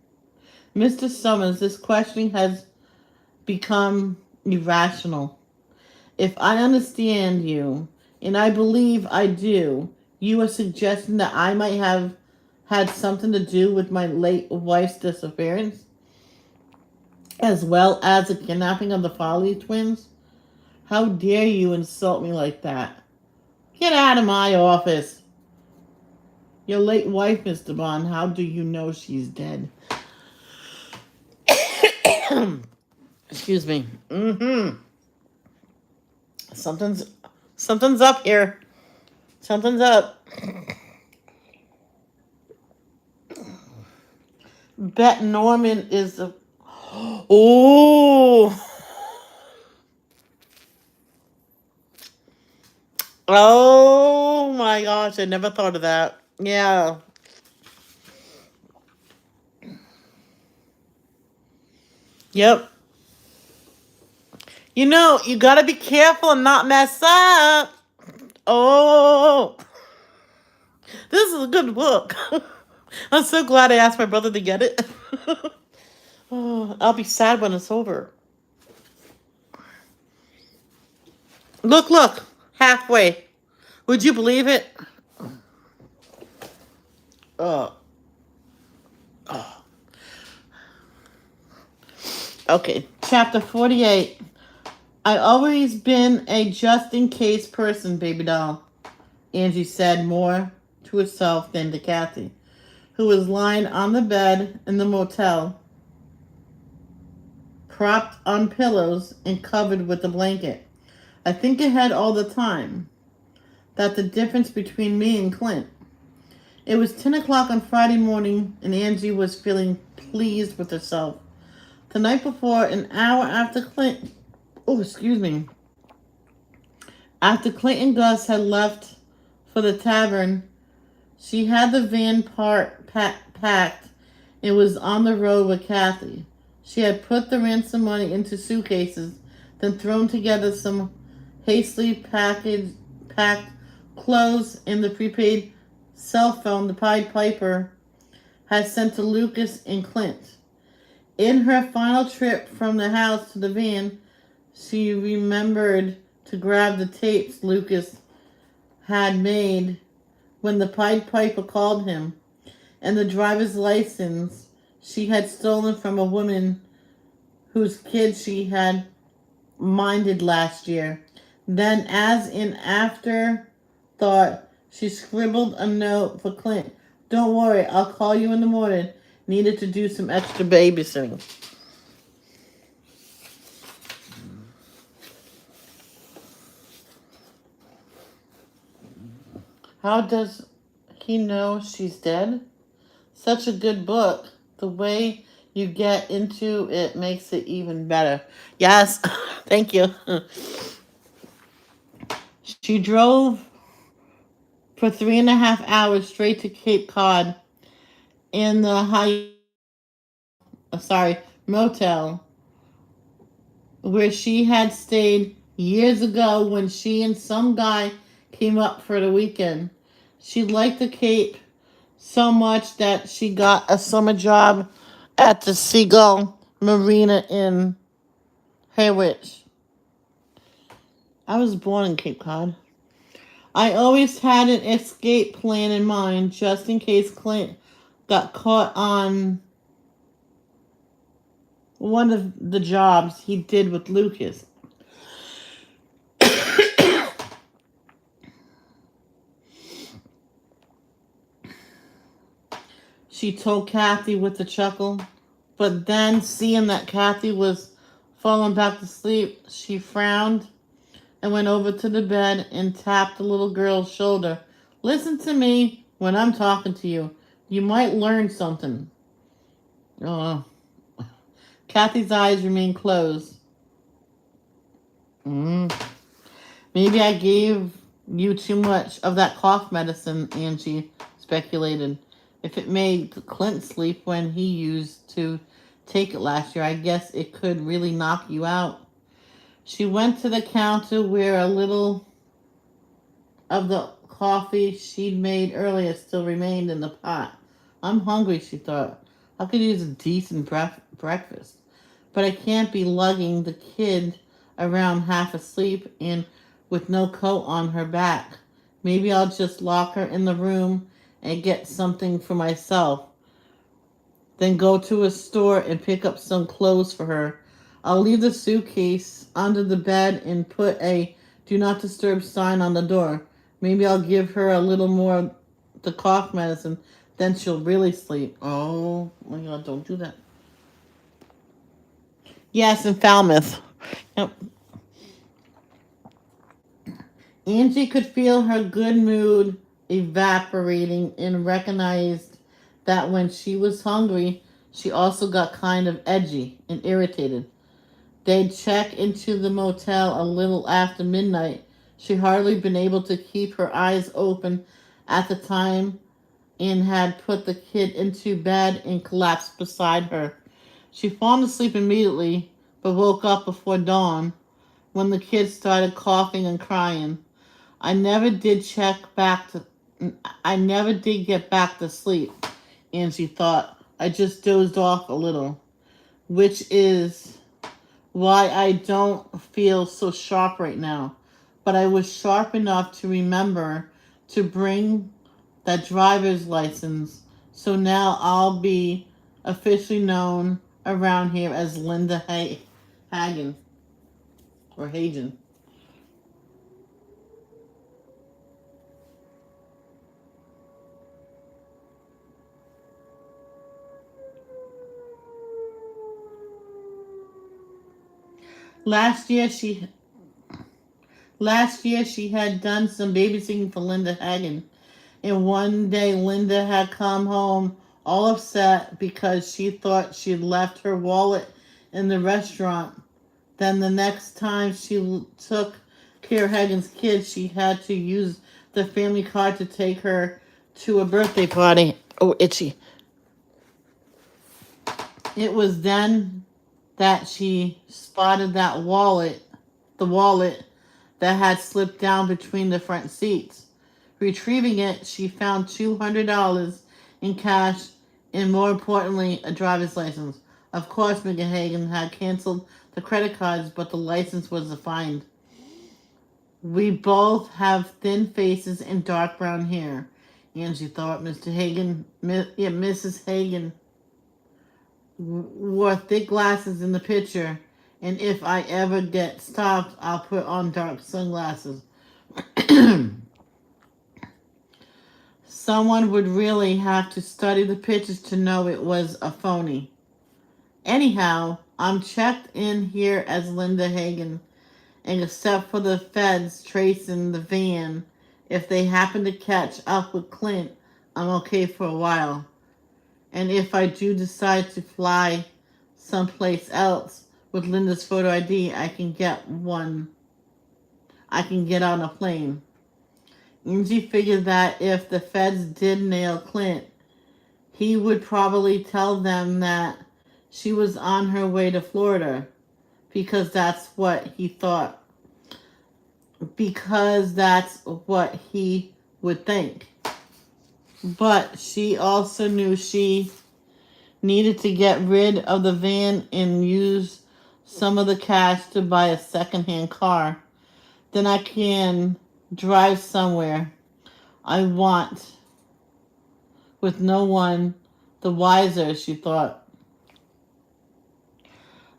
Mr. Summers, this questioning has become irrational. If I understand you, and I believe I do, you are suggesting that I might have had something to do with my late wife's disappearance, as well as the kidnapping of the Farley twins? How dare you insult me like that? Get out of my office. Your late wife, Mr. Bond, how do you know she's dead? Excuse me. Something's up here. Something's up. Bet Norman is the. Oh. Oh my gosh, I never thought of that. Yeah. Yep. You know, you gotta be careful and not mess up. Oh. This is a good book. I'm so glad I asked my brother to get it. Oh, I'll be sad when it's over. Look. Halfway. Would you believe it? Oh. Okay, chapter 48. I always been a just-in-case person, baby doll, Angie said more to herself than to Kathy, who was lying on the bed in the motel, propped on pillows and covered with a blanket. I think ahead all the time. That the difference between me and Clint. It was 10 o'clock on Friday morning, and Angie was feeling pleased with herself. The night before, an hour after Clint... Oh, excuse me. After Clint and Gus had left for the tavern, she had the van packed and was on the road with Kathy. She had put the ransom money into suitcases, then thrown together some hastily packed clothes and the prepaid cell phone the Pied Piper had sent to Lucas and Clint. In her final trip from the house to the van, she remembered to grab the tapes Lucas had made when the Pied Piper called him, and the driver's license she had stolen from a woman whose kid she had minded last year. Then, as an afterthought, she scribbled a note for Clint. Don't worry, I'll call you in the morning. Needed to do some extra babysitting. How does he know she's dead? Such a good book. The way you get into it makes it even better. Yes, thank you. She drove for 3.5 hours straight to Cape Cod in the motel where she had stayed years ago when she and some guy came up for the weekend. She liked the Cape so much that she got a summer job at the Seagull Marina in Harwich. I was born in Cape Cod. I always had an escape plan in mind just in case Clint got caught on one of the jobs he did with Lucas. She told Kathy with a chuckle, but then seeing that Kathy was falling back to sleep, she frowned and went over to the bed and tapped the little girl's shoulder. Listen to me when I'm talking to you. You might learn something. Oh, Kathy's eyes remain closed. Mm. Maybe I gave you too much of that cough medicine, Angie speculated. If it made Clint sleep when he used to take it last year, I guess it could really knock you out. She went to the counter where a little of the coffee she'd made earlier still remained in the pot. I'm hungry, she thought. I could use a decent breakfast. But I can't be lugging the kid around half asleep and with no coat on her back. Maybe I'll just lock her in the room and get something for myself. Then go to a store and pick up some clothes for her. I'll leave the suitcase under the bed and put a do not disturb sign on the door. Maybe I'll give her a little more of the cough medicine. Then she'll really sleep. Oh my God, don't do that. Yes, in Falmouth. Yep. Angie could feel her good mood evaporating and recognized that when she was hungry, she also got kind of edgy and irritated. They'd check into the motel a little after midnight. She hardly been able to keep her eyes open at the time and had put the kid into bed and collapsed beside her. She fallen asleep immediately, but woke up before dawn when the kid started coughing and crying. I never did check back to I never did get back to sleep, Angie thought. I just dozed off a little, which is why I don't feel so sharp right now. But I was sharp enough to remember to bring that driver's license, so now I'll be officially known around here as Linda Hagen or Hagen. Last year she Last year she had done some babysitting for Linda Hagen, and one day Linda had come home all upset because she thought she'd left her wallet in the restaurant. Then the next time she took care of Hagen's kids, she had to use the family car to take her to a birthday party. Oh, itchy. It was then that she spotted the wallet that had slipped down between the front seats. Retrieving it, she found $200 in cash and, more importantly, a driver's license. Of course, Megan Hagen had canceled the credit cards, but the license was a find. We both have thin faces and dark brown hair, Angie thought. Mrs. Hagen wore thick glasses in the picture, and if I ever get stopped, I'll put on dark sunglasses. Someone would really have to study the pictures to know it was a phony. Anyhow, I'm checked in here as Linda Hagen, and except for the feds tracing the van, if they happen to catch up with Clint, I'm okay for a while. And if I do decide to fly someplace else with Linda's photo ID, I can get on a plane. Angie figured that if the feds did nail Clint, he would probably tell them that she was on her way to Florida because that's what he thought. Because that's what he would think. But she also knew she needed to get rid of the van and use some of the cash to buy a second-hand car. Then I can drive somewhere I want with no one the wiser, she thought.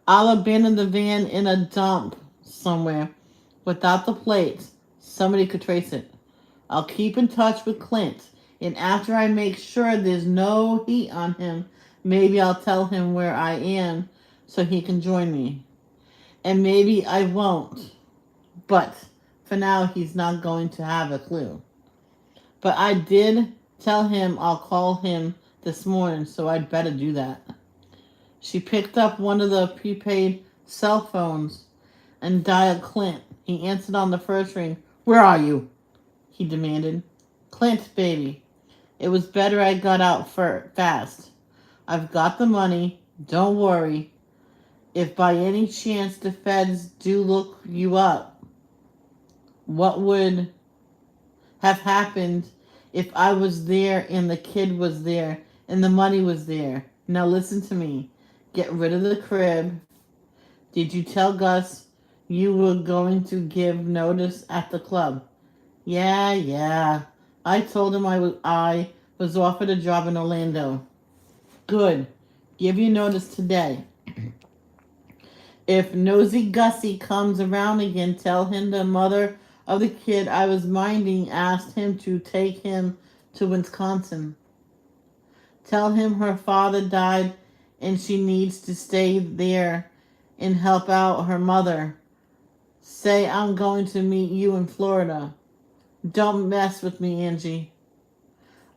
I'll abandon the van in a dump somewhere without the plates. Somebody could trace it. I'll keep in touch with Clint, and after I make sure there's no heat on him, maybe I'll tell him where I am so he can join me. And maybe I won't. But for now, he's not going to have a clue. But I did tell him I'll call him this morning, so I'd better do that. She picked up one of the prepaid cell phones and dialed Clint. He answered on the first ring. "Where are you?" he demanded. "Clint, baby. It was better I got out fast. I've got the money. Don't worry. If by any chance the feds do look you up, what would have happened if I was there and the kid was there and the money was there? Now listen to me. Get rid of the crib. Did you tell Gus you were going to give notice at the club?" Yeah. I told him I was offered a job in Orlando." "Good. Give you notice today. If Nosy Gussie comes around again, tell him the mother of the kid I was minding asked him to take him to Wisconsin. Tell him her father died and she needs to stay there and help out her mother. Say I'm going to meet you in Florida. Don't mess with me, Angie."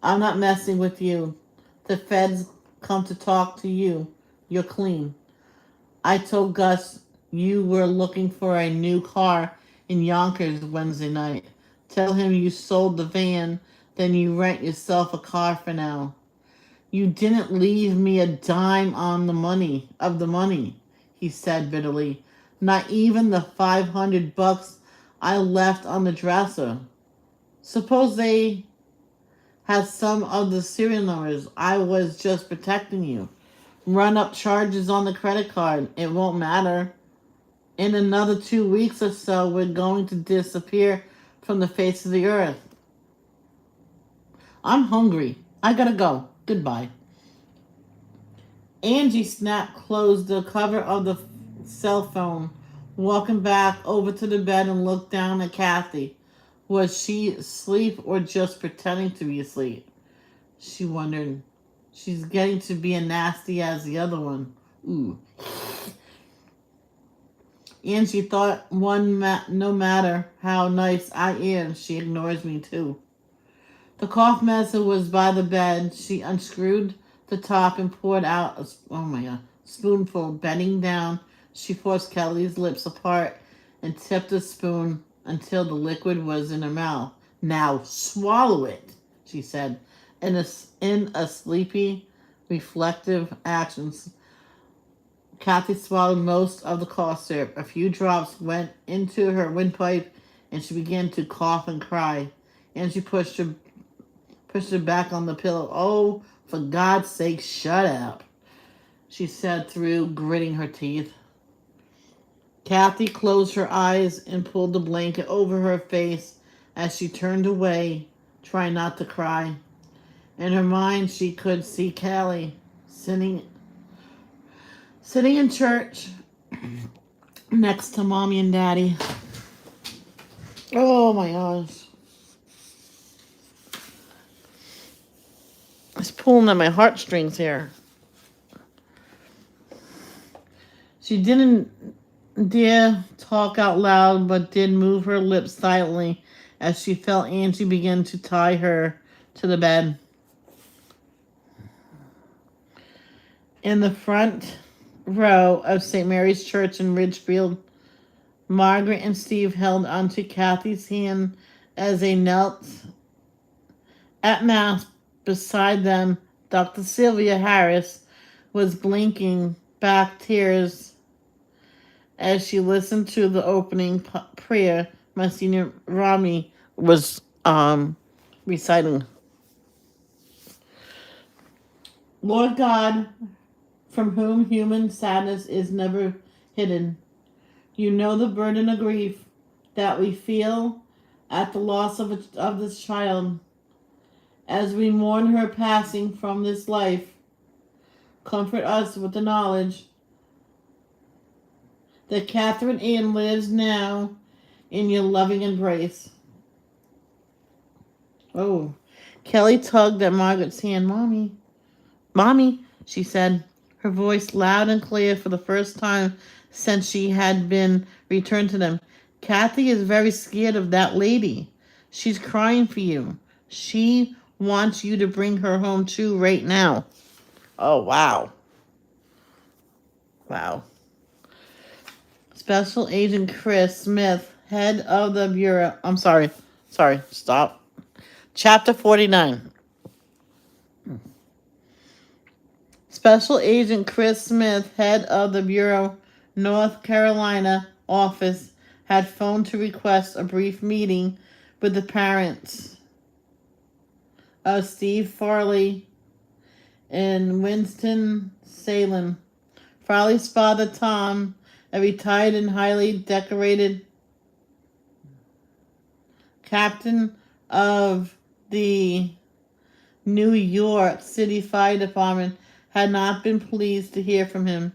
"I'm not messing with you. The feds come to talk to you. You're clean. I told Gus you were looking for a new car in Yonkers Wednesday night. Tell him you sold the van, then you rent yourself a car for now. You didn't leave me a dime on the money, he said bitterly. Not even the $500 I left on the dresser. Suppose they had some of the serial numbers. I was just protecting you. Run up charges on the credit card. It won't matter. In another 2 weeks or so, we're going to disappear from the face of the earth. I'm hungry. I gotta go. Goodbye." Angie closed the cover of the cell phone, walking back over to the bed and looked down at Kathy. Was she asleep or just pretending to be asleep? She wondered. She's getting to be as nasty as the other one. Ooh. Angie thought no matter how nice I am, she ignores me too. The cough medicine was by the bed. She unscrewed the top and poured out a spoonful. Bending down, she forced Kelly's lips apart and tipped the spoon until the liquid was in her mouth. "Now swallow it," she said, in a sleepy, reflective action. Kathy swallowed most of the cough syrup. A few drops went into her windpipe, and she began to cough and cry. And she pushed her back on the pillow. "Oh, for God's sake, shut up," she said through gritting her teeth. Kathy closed her eyes and pulled the blanket over her face as she turned away, trying not to cry. In her mind, she could see Callie sitting in church next to Mommy and Daddy. Oh my gosh. It's pulling at my heartstrings here. She didn't dare talk out loud, but did move her lips silently as she felt Angie begin to tie her to the bed. In the front row of St. Mary's Church in Ridgefield, Margaret and Steve held onto Kathy's hand as they knelt at Mass. Beside them, Dr. Sylvia Harris was blinking back tears as she listened to the opening prayer Monsignor Rami was reciting. "Lord God, from whom human sadness is never hidden, you know the burden of grief that we feel at the loss of this child. As we mourn her passing from this life, comfort us with the knowledge that Catherine Ann lives now in your loving embrace." Oh, Kelly tugged at Margaret's hand. Mommy, she said, her voice loud and clear for the first time since she had been returned to them. "Kathy is very scared of that lady. She's crying for you. She wants you to bring her home too right now." Oh, wow. Wow. Special Agent Chris Smith, head of the Bureau. I'm sorry. Stop. Chapter 49. Special Agent Chris Smith, head of the Bureau North Carolina office, had phoned to request a brief meeting with the parents of Steve Farley in Winston-Salem. Farley's father, Tom, a retired and highly decorated captain of the New York City Fire Department, had not been pleased to hear from him.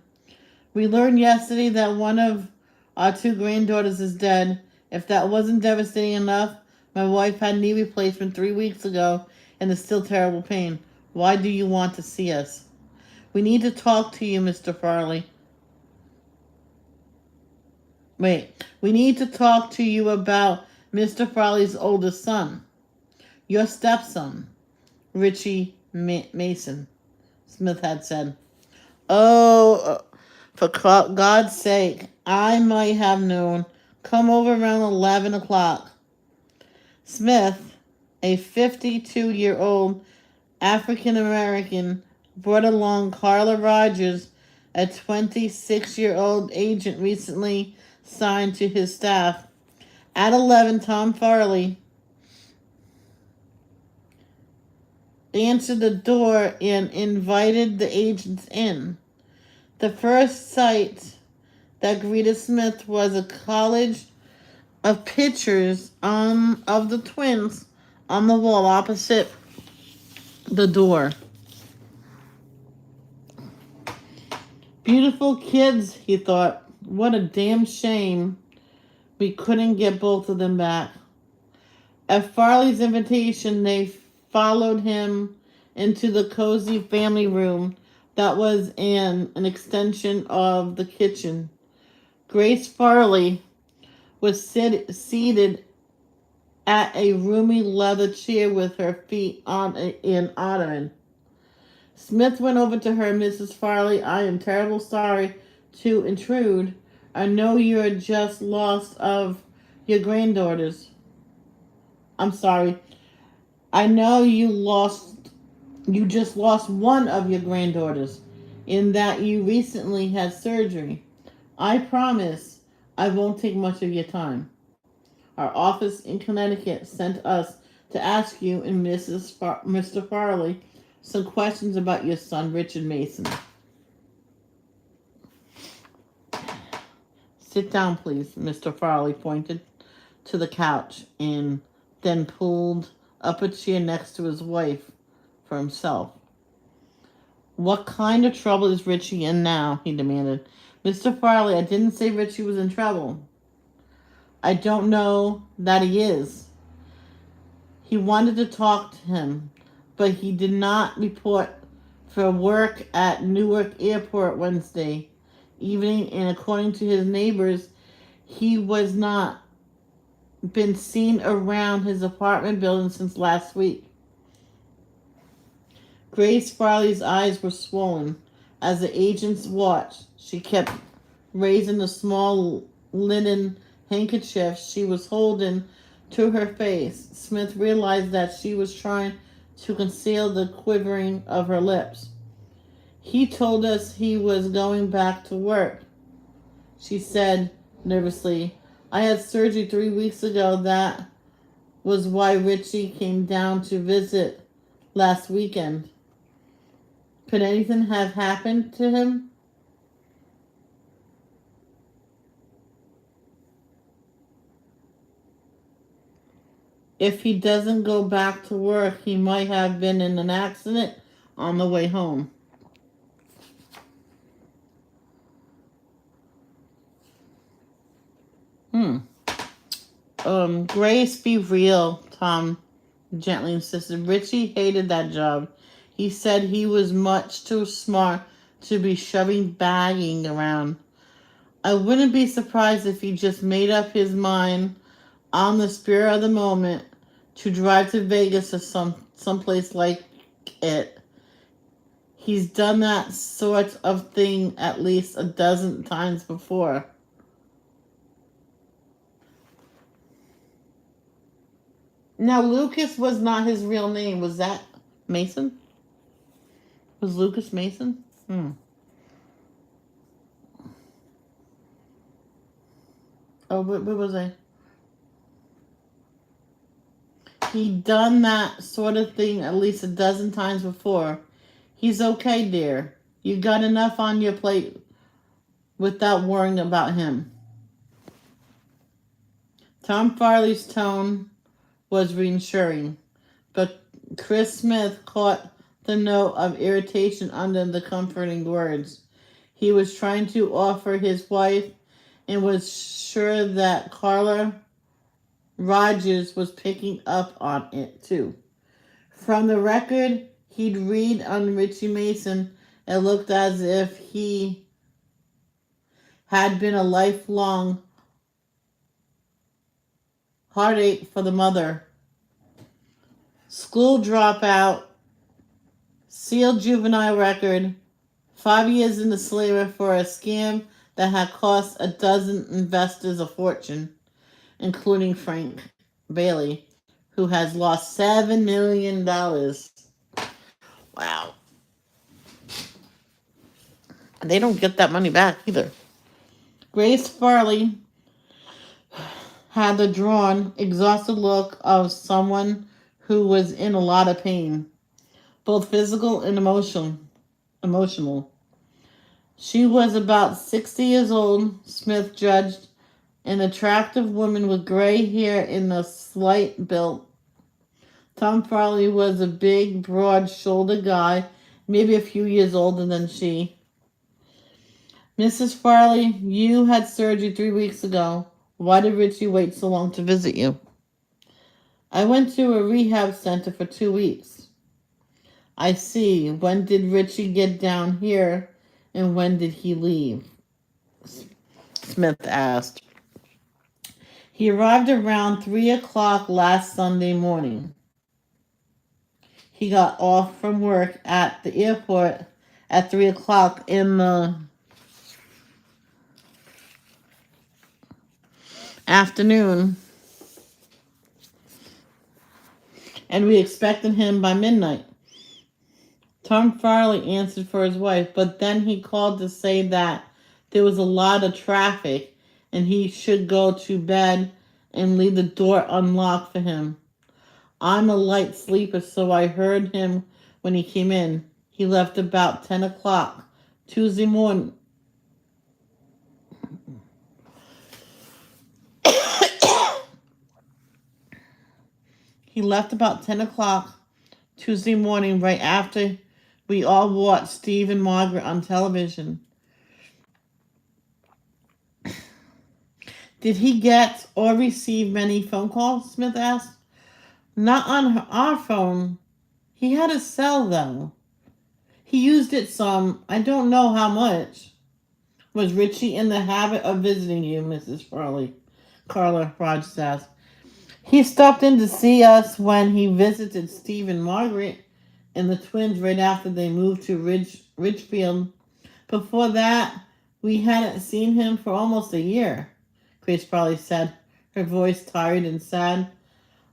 We learned yesterday that one of our two granddaughters is dead. If that wasn't devastating enough, my wife had knee replacement 3 weeks ago and is still terrible pain. Why do you want to see us? We need to talk to you, Mr. Farley. We need to talk to you about Mr. Farley's oldest son, your stepson, Richie Mason, Smith had said. Oh, for God's sake, I might have known. Come over around 11 o'clock. Smith, a 52-year-old African-American, brought along Carla Rogers, a 26-year-old agent recently signed to his staff. At 11, Tom Farley answered the door and invited the agents in. The first sight that greeted Smith was a collage of pictures of the twins on the wall opposite the door. Beautiful kids, he thought. What a damn shame we couldn't get both of them back. At Farley's invitation, they followed him into the cozy family room that was an extension of the kitchen. Grace Farley was seated at a roomy leather chair with her feet on an ottoman. Smith went over to her. Mrs. Farley, I am terribly sorry to intrude. I know you're just lost of your granddaughters. I'm sorry. I know you just lost one of your granddaughters in that you recently had surgery. I promise I won't take much of your time. Our office in Connecticut sent us to ask you and Mr. Farley some questions about your son, Richard Mason. Sit down, please, Mr. Farley pointed to the couch and then pulled up a chair next to his wife for himself. What kind of trouble is Richie in now? He demanded. Mr. Farley, I didn't say Richie was in trouble. I don't know that he is. He wanted to talk to him, but he did not report for work at Newark Airport Wednesday evening, and according to his neighbors, he was not been seen around his apartment building since last week. Grace Farley's eyes were swollen as the agents watched. She kept raising the small linen handkerchief she was holding to her face. Smith realized that she was trying to conceal the quivering of her lips. He told us he was going back to work, she said nervously. I had surgery 3 weeks ago. That was why Richie came down to visit last weekend. Could anything have happened to him? If he doesn't go back to work, he might have been in an accident on the way home. Grace, be real, Tom gently insisted. Richie hated that job. He said he was much too smart to be shoving bagging around. I wouldn't be surprised if he just made up his mind on the spur of the moment to drive to Vegas or someplace like it. He's done that sort of thing at least a dozen times before. Now, Lucas was not his real name. Was that Mason? Was Lucas Mason? Oh, where was I? He'd done that sort of thing at least a dozen times before. He's okay, dear. You got enough on your plate without worrying about him. Tom Farley's tone was reassuring, but Chris Smith caught the note of irritation under the comforting words. He was trying to offer his wife and was sure that Carla Rogers was picking up on it too. From the record he'd read on Richie Mason, it looked as if he had been a lifelong heartache for the mother. School dropout, sealed juvenile record, 5 years in the slaver for a scam that had cost a dozen investors a fortune, including Frank Bailey, who has lost $7 million. Wow. They don't get that money back either. Grace Farley had the drawn, exhausted look of someone who was in a lot of pain, both physical and emotional. She was about 60 years old, Smith judged, an attractive woman with gray hair and a slight build. Tom Farley was a big, broad-shouldered guy, maybe a few years older than she. Mrs. Farley, you had surgery 3 weeks ago. Why did Richie wait so long to visit you? I went to a rehab center for 2 weeks. I see. When did Richie get down here and when did he leave? Smith asked. He arrived around 3 o'clock last Sunday morning. He got off from work at the airport at 3 o'clock in the afternoon, and we expected him by midnight. Tom Farley answered for his wife, but then he called to say that there was a lot of traffic and he should go to bed and leave the door unlocked for him. I'm a light sleeper, so I heard him when he came in. He left about 10 o'clock Tuesday morning. He left about 10 o'clock Tuesday morning, right after we all watched Steve and Margaret on television. Did he get or receive many phone calls? Smith asked. Not on our phone. He had a cell, though. He used it some. I don't know how much. Was Richie in the habit of visiting you, Mrs. Farley? Carla Rogers asked. He stopped in to see us when he visited Steve and Margaret and the twins right after they moved to Ridgefield. Before that, we hadn't seen him for almost a year, Grace Farley said, her voice tired and sad.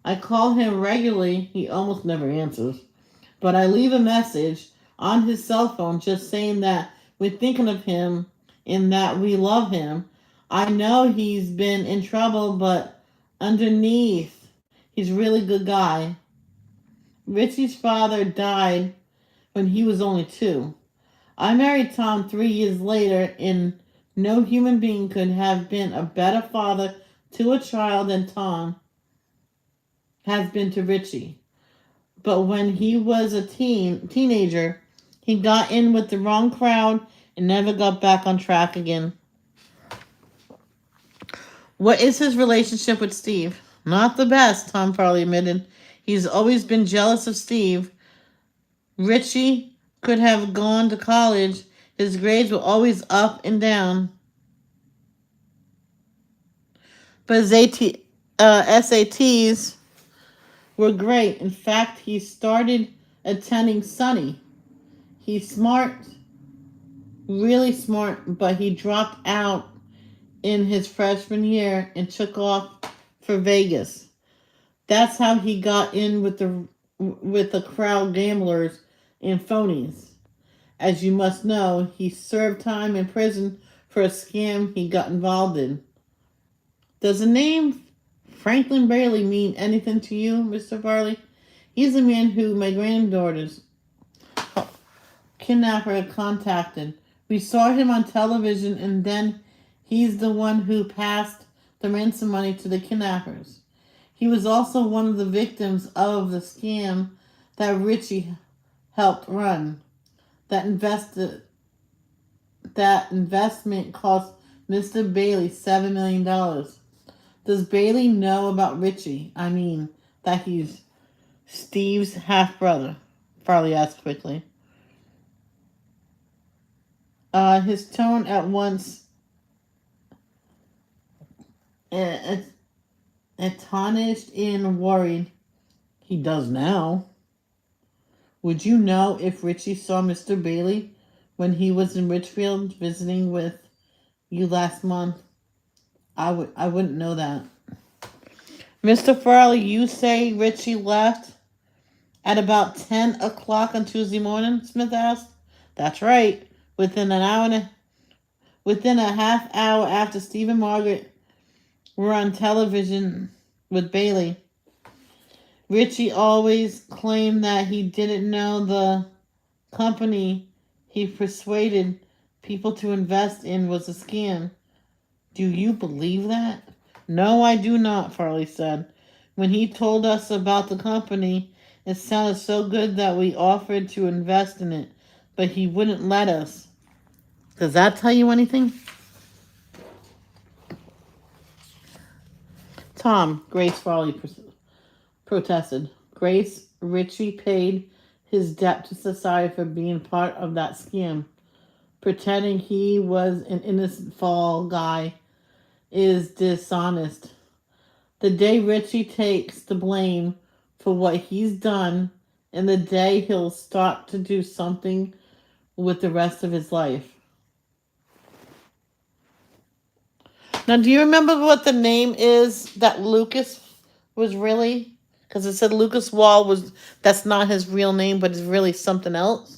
I call him regularly. He almost never answers. But I leave a message on his cell phone just saying that we're thinking of him and that we love him. I know he's been in trouble, but underneath, he's a really good guy. Richie's father died when he was only 2. I married Tom 3 years later, and no human being could have been a better father to a child than Tom has been to Richie. But when he was a teenager, he got in with the wrong crowd and never got back on track again. What is his relationship with Steve? Not the best, Tom Farley admitted. He's always been jealous of Steve. Richie could have gone to college. His grades were always up and down. But his SATs were great. In fact, he started attending Sunny. He's smart, really smart, but he dropped out in his freshman year and took off for Vegas. That's how he got in with the crowd gamblers and phonies. As you must know, he served time in prison for a scam he got involved in. Does the name Franklin Bailey mean anything to you, Mr. Farley? He's the man who my granddaughter's kidnapper contacted. We saw him on television, and then he's the one who passed the ransom money to the kidnappers. He was also one of the victims of the scam that Richie helped run. That investment cost Mr. Bailey $7 million. Does Bailey know about Richie? I mean, that he's Steve's half-brother? Farley asked quickly. His tone at once astonished and worried. He does now. Would you know if Richie saw Mr. Bailey when he was in Richfield visiting with you last month? I wouldn't know that. Mr. Farley, you say Richie left at about 10 o'clock on Tuesday morning? Smith asked. That's right. Within a half hour after Steve and Margaret were on television with Bailey. Richie always claimed that he didn't know the company he persuaded people to invest in was a scam. Do you believe that? No, I do not, Farley said. When he told us about the company, it sounded so good that we offered to invest in it, but he wouldn't let us. Does that tell you anything? Tom, Grace Farley protested. Grace, Richie paid his debt to society for being part of that scam. Pretending he was an innocent fall guy is dishonest. The day Richie takes the blame for what he's done, and the day he'll start to do something with the rest of his life. Now, do you remember what the name is that Lucas was really? Because it said Lucas Wall was, that's not his real name, but it's really something else.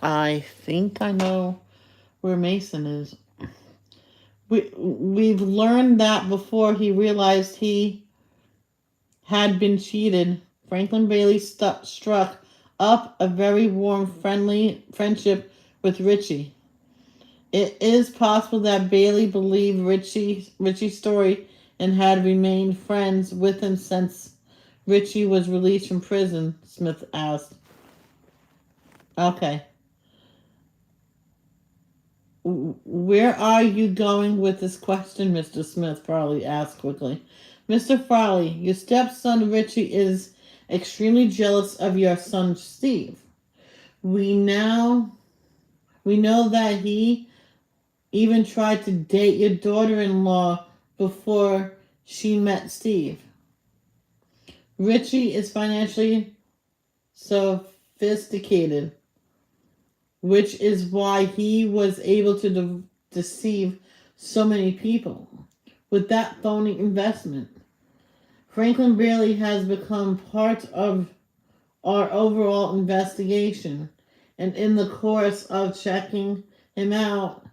I think I know where Mason is. We've learned that before he realized he had been cheated, Franklin Bailey struck up a very warm, friendly friendship with Richie. It is possible that Bailey believed Richie's story and had remained friends with him since Richie was released from prison, Smith asked. Okay. Where are you going with this question, Mr. Smith? Farley asked quickly. Mr. Farley, your stepson Richie is extremely jealous of your son Steve. We know that he even tried to date your daughter-in-law before she met Steve. Richie is financially sophisticated, which is why he was able to deceive so many people with that phony investment. Franklin Bailey has become part of our overall investigation, and in the course of checking him out,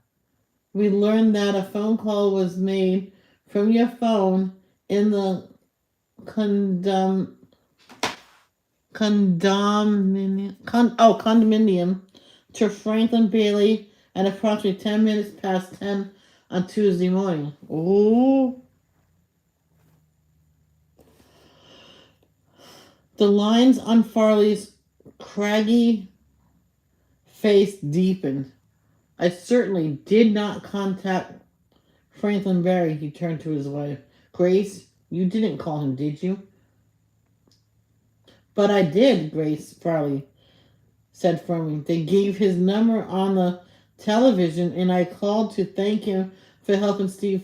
we learned that a phone call was made from your phone in the condominium to Franklin Bailey at approximately 10 minutes past 10 on Tuesday morning. Ooh. The lines on Farley's craggy face deepened. I certainly did not contact Franklin Bailey, he turned to his wife. Grace, you didn't call him, did you? But I did, Grace Farley said firmly. They gave his number on the television, and I called to thank him for helping Steve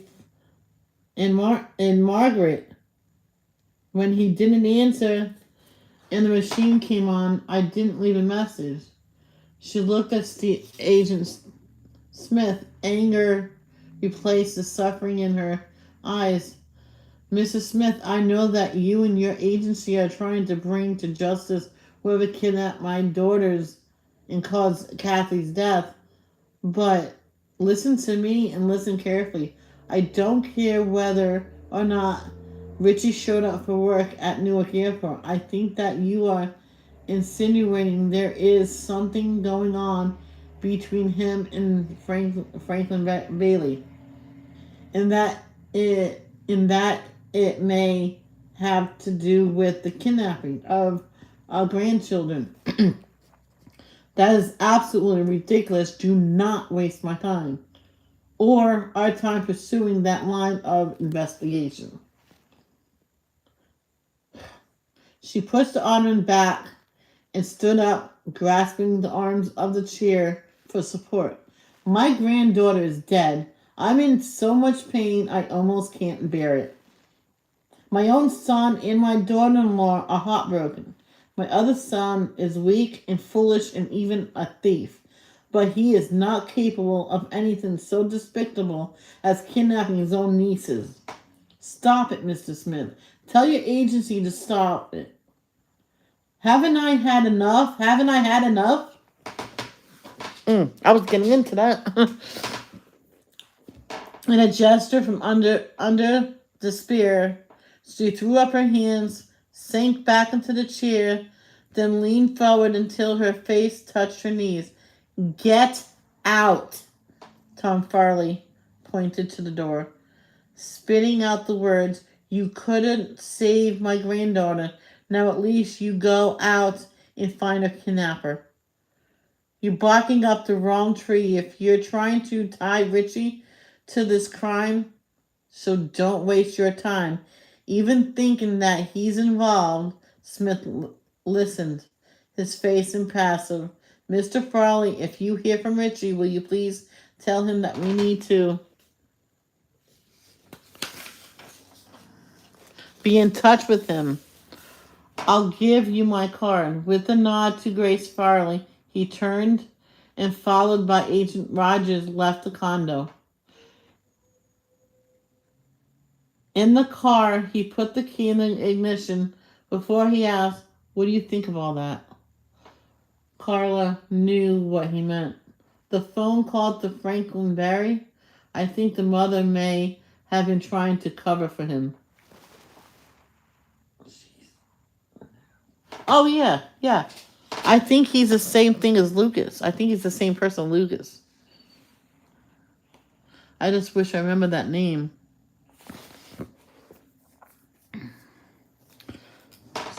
and Margaret. When he didn't answer, and the machine came on, I didn't leave a message. She looked at Agent Smith. Anger replaced the suffering in her eyes. Mrs. Smith, I know that you and your agency are trying to bring to justice whoever kidnapped my daughters and caused Kathy's death, but listen to me and listen carefully. I don't care whether or not Richie showed up for work at Newark Airport. I think that you are insinuating there is something going on between him and Franklin Bailey, and that it may have to do with the kidnapping of our grandchildren. That is absolutely ridiculous. Do not waste my time or our time pursuing that line of investigation. She pushed the ottoman back and stood up, grasping the arms of the chair for support. My granddaughter is dead. I'm in so much pain I almost can't bear it. My own son and my daughter-in-law are heartbroken. My other son is weak and foolish and even a thief. But he is not capable of anything so despicable as kidnapping his own nieces. Stop it, Mr. Smith. Tell your agency to stop it. Haven't I had enough? Haven't I had enough? I was getting into that. In a gesture from under despair, she threw up her hands, sank back into the chair, then leaned forward until her face touched her knees. Get out, Tom Farley pointed to the door, spitting out the words, you couldn't save my granddaughter. Now at least you go out and find a kidnapper. You're barking up the wrong tree if you're trying to tie Richie to this crime, so don't waste your time. Even thinking that he's involved. Smith listened, his face impassive. Mr. Farley, if you hear from Richie, will you please tell him that we need to be in touch with him? I'll give you my card. With a nod to Grace Farley, he turned and, followed by Agent Rogers, left the condo. In the car, he put the key in the ignition before he asked, what do you think of all that? Carla knew what he meant. The phone call to Franklin Barry? I think the mother may have been trying to cover for him. Oh, yeah. I think he's the same thing as Lucas. I think he's the same person, Lucas. I just wish I remembered that name.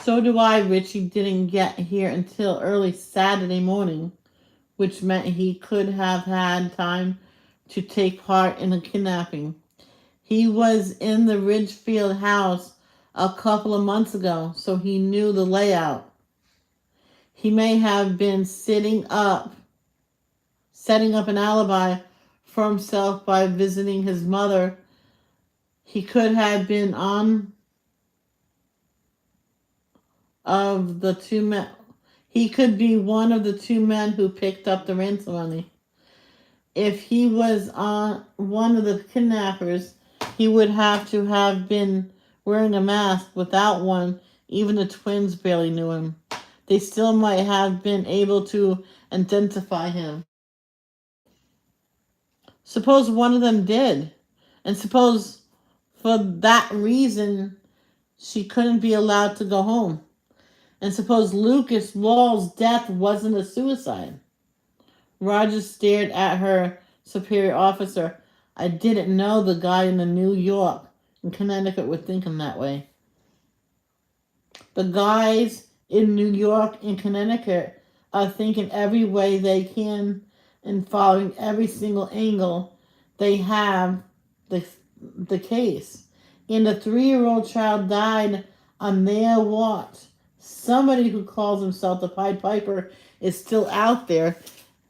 So do I. Richie didn't get here until early Saturday morning, which meant he could have had time to take part in the kidnapping. He was in the Ridgefield house a couple of months ago, so he knew the layout. He may have been setting up an alibi for himself by visiting his mother. He could have been on of the two men. He could be one of the two men who picked up the ransom money. If he was one of the kidnappers, he would have to have been wearing a mask. Without one, even the twins barely knew him. They still might have been able to identify him. Suppose one of them did. And suppose for that reason she couldn't be allowed to go home. And suppose Lucas Wall's death wasn't a suicide. Rogers stared at her superior officer. I didn't know the guy in New York and Connecticut were thinking that way. The guys in New York and Connecticut are thinking every way they can and following every single angle they have the case. And a 3-year-old child died on their watch. Somebody who calls himself the Pied Piper is still out there,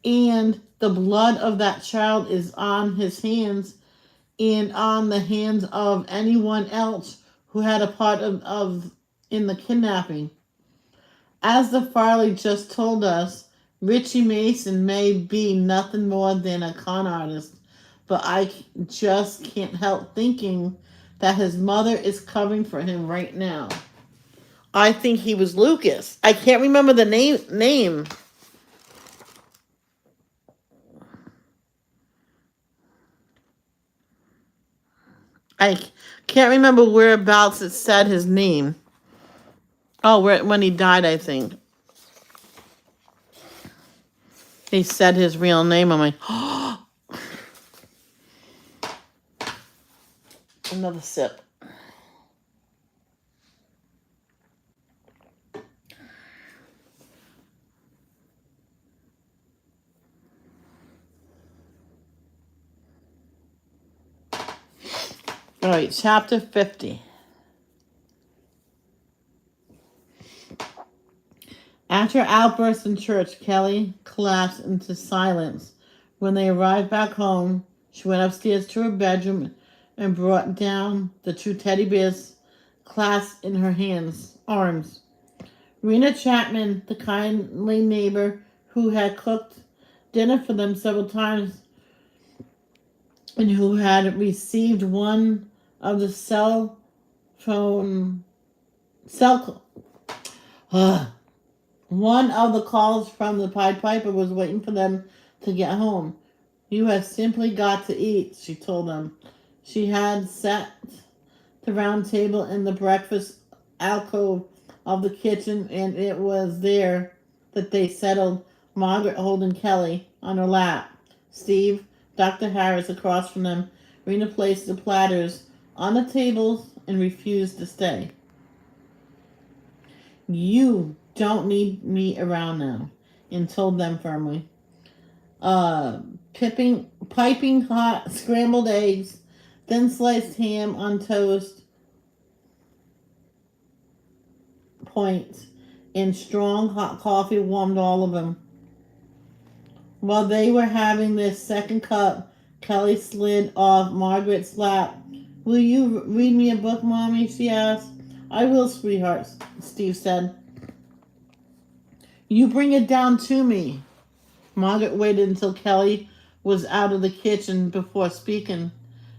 and the blood of that child is on his hands and on the hands of anyone else who had a part of in the kidnapping. As the Farley just told us, Richie Mason may be nothing more than a con artist, but I just can't help thinking that his mother is covering for him right now. I think he was Lucas. I can't remember the name. I can't remember whereabouts it said his name. Oh, when he died, I think. He said his real name. I'm like, oh. Another sip. All right, chapter 50. After her outburst in church, Kelly collapsed into silence. When they arrived back home, she went upstairs to her bedroom and brought down the two teddy bears clasped in her arms. Rena Chapman, the kindly neighbor who had cooked dinner for them several times and who had received one of the one of the calls from the Pied Piper, was waiting for them to get home. You have simply got to eat, she told them. She had set the round table in the breakfast alcove of the kitchen, and it was there that they settled, Margaret holding Kelly on her lap. Steve, Dr. Harris across from them. Rena placed the platters on the tables and refused to stay. You don't need me around now, and told them firmly. Piping hot scrambled eggs, thin sliced ham on toast points, and strong hot coffee warmed all of them. While they were having their second cup, Kelly slid off Margaret's lap. Will you read me a book, Mommy? She asked. I will, sweetheart, Steve said. You bring it down to me. Margaret waited until Kelly was out of the kitchen before speaking.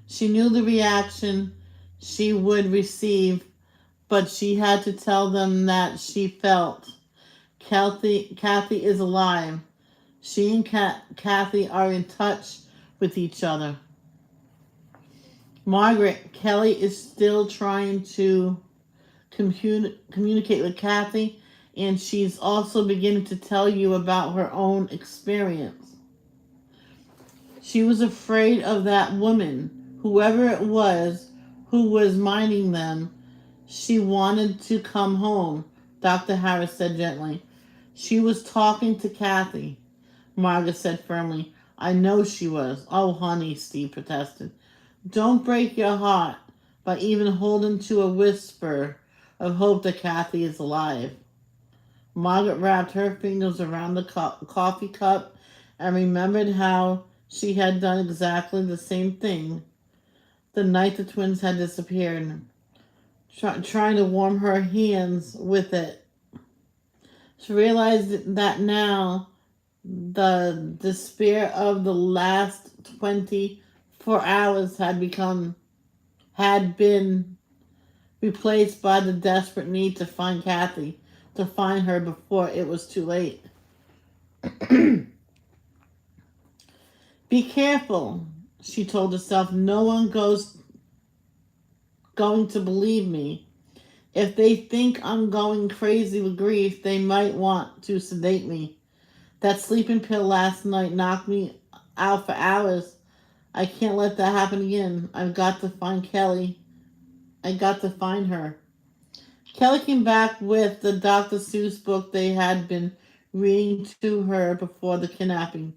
She knew the reaction she would receive, but she had to tell them that she felt. Kathy is alive. She and Kathy are in touch with each other. Margaret, Kelly is still trying to communicate with Kathy, and she's also beginning to tell you about her own experience. She was afraid of that woman, whoever it was, who was minding them. She wanted to come home, Dr. Harris said gently. She was talking to Kathy, Margaret said firmly. I know she was. Oh, honey, Steve protested. Don't break your heart by even holding to a whisper of hope that Kathy is alive. Margaret wrapped her fingers around the coffee cup and remembered how she had done exactly the same thing the night the twins had disappeared, trying to warm her hands with it. She realized that now the despair of the last 24 hours had been replaced by the desperate need to find Kathy, to find her before it was too late. Be careful, she told herself. No one going to believe me. If they think I'm going crazy with grief, they might want to sedate me. That sleeping pill last night knocked me out for hours. I can't let that happen again. I've got to find Kelly. I got to find her. Kelly came back with the Dr. Seuss book they had been reading to her before the kidnapping.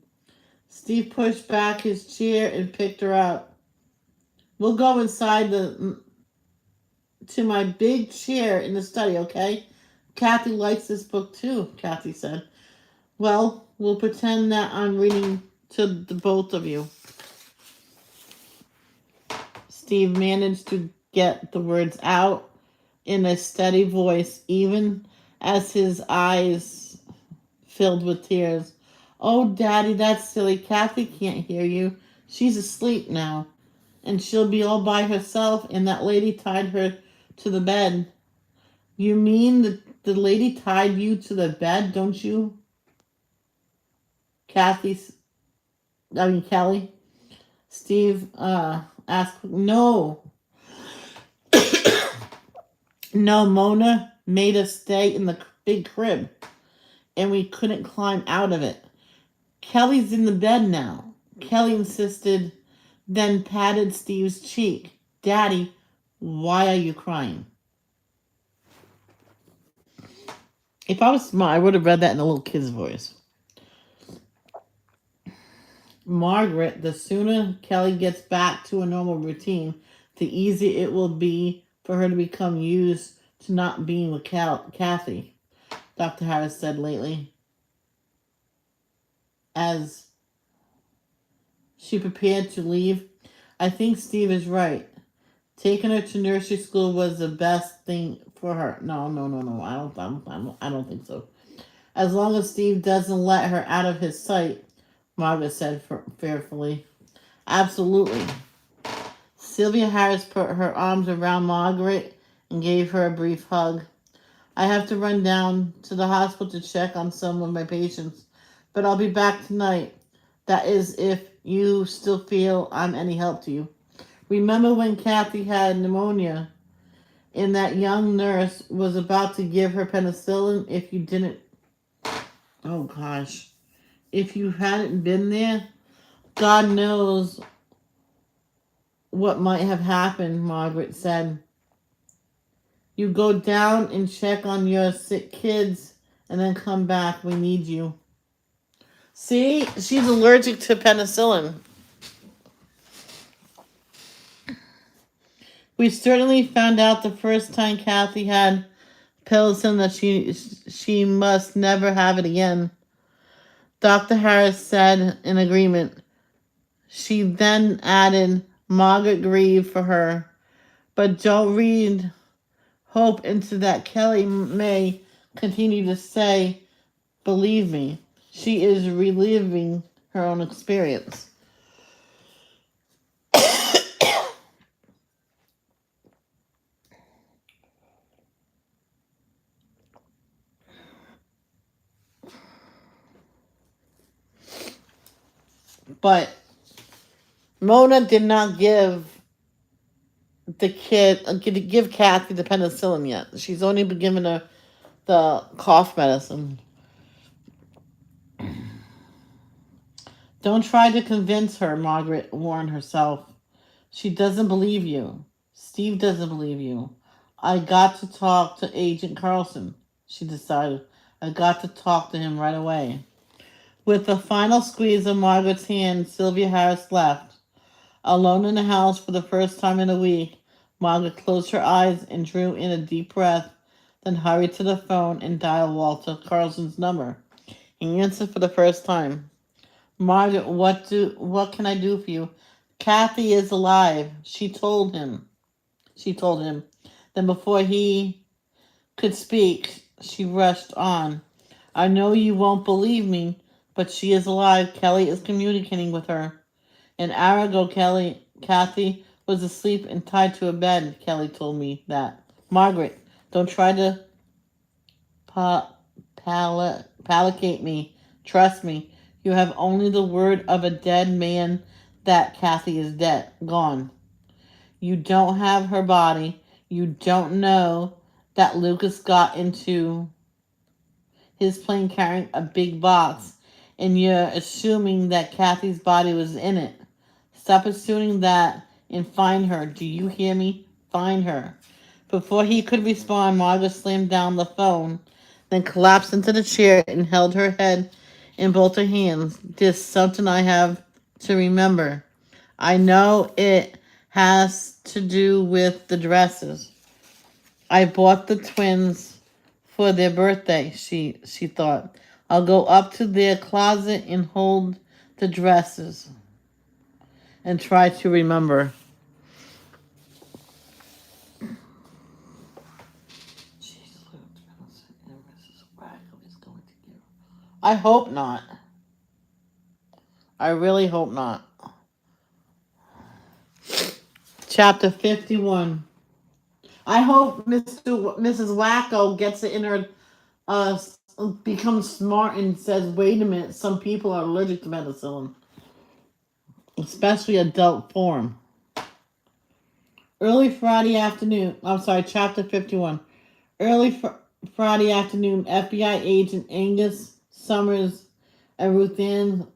Steve pushed back his chair and picked her up. We'll go inside to my big chair in the study, okay? Kathy likes this book too, Kathy said. Well, we'll pretend that I'm reading to the both of you. Steve managed to get the words out in a steady voice, even as his eyes filled with tears. Oh, Daddy, that's silly. Kathy can't hear you. She's asleep now, and she'll be all by herself, and that lady tied her to the bed. You mean the lady tied you to the bed, don't you? Kelly. Steve asked, no. No, Mona made us stay in the big crib, and we couldn't climb out of it. Kelly's in the bed now. Kelly insisted, then patted Steve's cheek. Daddy, why are you crying? If I was smart, I would have read that in a little kid's voice. Margaret, the sooner Kelly gets back to a normal routine, the easier it will be for her to become used to not being with Kathy, Dr. Harris said lately, as she prepared to leave. I think Steve is right. Taking her to nursery school was the best thing for her. No. I don't think so. As long as Steve doesn't let her out of his sight, Margaret said fearfully. Absolutely. Sylvia Harris put her arms around Margaret and gave her a brief hug. I have to run down to the hospital to check on some of my patients, but I'll be back tonight. That is, if you still feel I'm any help to you. Remember when Kathy had pneumonia and that young nurse was about to give her penicillin if you didn't... Oh, gosh. If you hadn't been there, God knows what might have happened, Margaret said. You go down and check on your sick kids and then come back. We need you. See, she's allergic to penicillin. We certainly found out the first time Kathy had penicillin that she must never have it again. Dr. Harris said in agreement. She then added, Margaret grieved for her, but don't read hope into that. Kelly may continue to say, believe me, she is reliving her own experience. But Mona did not give Kathy the penicillin yet. She's only been giving her the cough medicine. Don't try to convince her, Margaret warned herself. She doesn't believe you. Steve doesn't believe you. I got to talk to Agent Carlson, she decided. I got to talk to him right away. With a final squeeze of Margaret's hand, Sylvia Harris left. Alone in the house for the first time in a week, Margaret closed her eyes and drew in a deep breath, then hurried to the phone and dialed Walter Carlson's number. He answered for the first time. Margaret, what can I do for you? Kathy is alive, she told him. Then before he could speak, she rushed on. I know you won't believe me, but she is alive. Kelly is communicating with her. An hour ago, Kathy was asleep and tied to a bed. Kelly told me that. Margaret, don't try to palliate me. Trust me. You have only the word of a dead man that Kathy is dead, gone. You don't have her body. You don't know that Lucas got into his plane carrying a big box, and you're assuming that Kathy's body was in it. Stop assuming that and find her. Do you hear me? Find her. Before he could respond, Margaret slammed down the phone, then collapsed into the chair and held her head in both her hands. There's something I have to remember. I know it has to do with the dresses. I bought the twins for their birthday, she thought. I'll go up to their closet and hold the dresses and try to remember. I hope not. I really hope not. Chapter 51. I hope Mrs. Wacko gets it in her, uh, becomes smart and says, wait a minute, some people are allergic to penicillin, especially adult form. Early Friday afternoon, chapter 51. Early Friday afternoon, FBI agent Angus Summers and Ruthann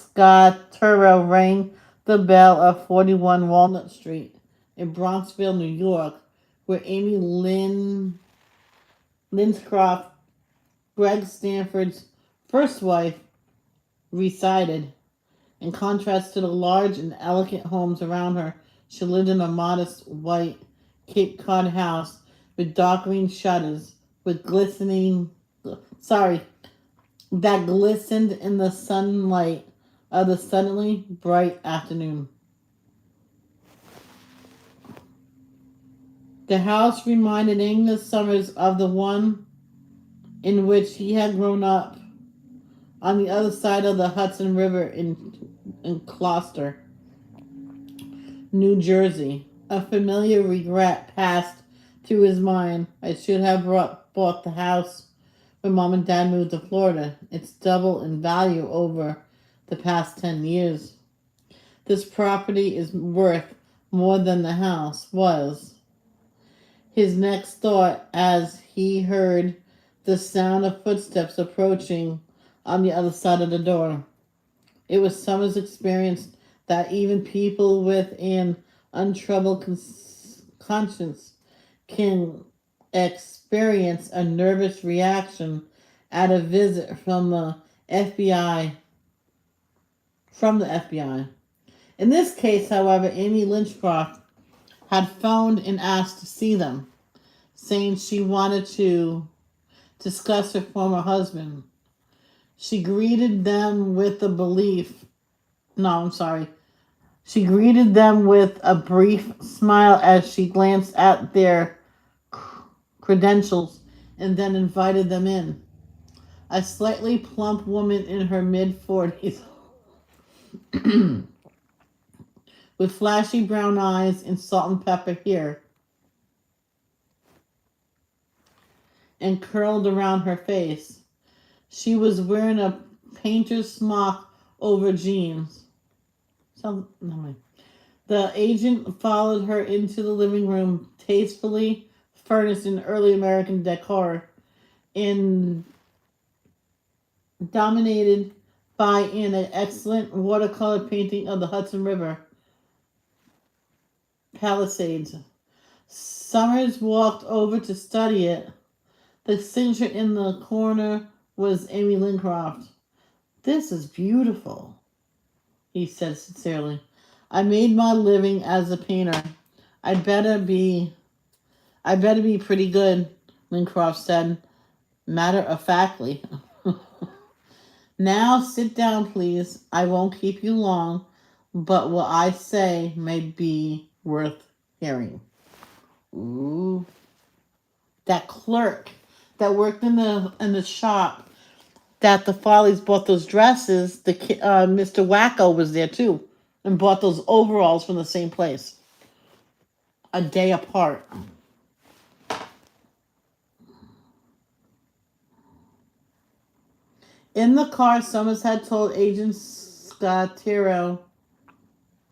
Scotero rang the bell of 41 Walnut Street in Bronxville, New York, where Amy Linscroft, Greg Stanford's first wife, resided. In contrast to the large and elegant homes around her, she lived in a modest white Cape Cod house with dark green shutters, that glistened in the sunlight of the suddenly bright afternoon. The house reminded Angus Summers of the one in which he had grown up on the other side of the Hudson River in Gloucester, New Jersey. A familiar regret passed through his mind. I should have bought the house when Mom and Dad moved to Florida. It's doubled in value over the past 10 years. This property is worth more than the house was. His next thought as he heard the sound of footsteps approaching on the other side of the door. It was Summers' experience that even people with an untroubled conscience can experience a nervous reaction at a visit from the FBI. In this case, however, Amy Lynchcroft had phoned and asked to see them, saying she wanted to discuss her former husband. She greeted them with a brief smile as she glanced at their credentials and then invited them in. A slightly plump woman in her mid-40s with flashy brown eyes and salt and pepper hair and curled around her face. She was wearing a painter's smock over jeans. The agent followed her into the living room, tastefully furnished in early American decor and dominated by an excellent watercolor painting of the Hudson River Palisades. Summers walked over to study it. The signature in the corner was Amy Lincroft. This is beautiful, he said sincerely. I made my living as a painter. I'd better be pretty good, Lincroft said, matter-of-factly. Now sit down, please. I won't keep you long, but what I say may be worth hearing. Ooh. That clerk that worked in the shop that the Farleys bought those dresses, Mr. Wacko was there too and bought those overalls from the same place. A day apart. In the car, Summers had told Agent Scotero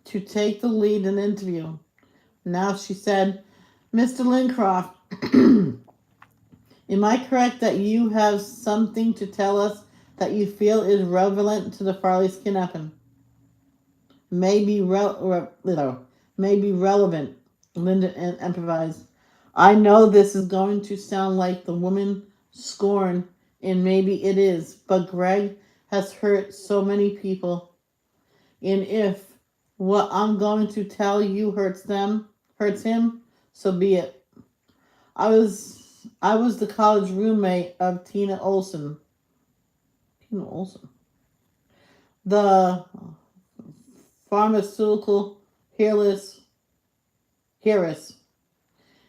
to take the lead in the interview. Now she said, Mr. Lincroft, am I correct that you have something to tell us that you feel is relevant to the Farley's kidnapping? May be relevant, Linda improvised. I know this is going to sound like the woman scorn, and maybe it is, but Greg has hurt so many people. And if what I'm going to tell you hurts him, so be it. I was the college roommate of Tina Olson. The pharmaceutical heiress,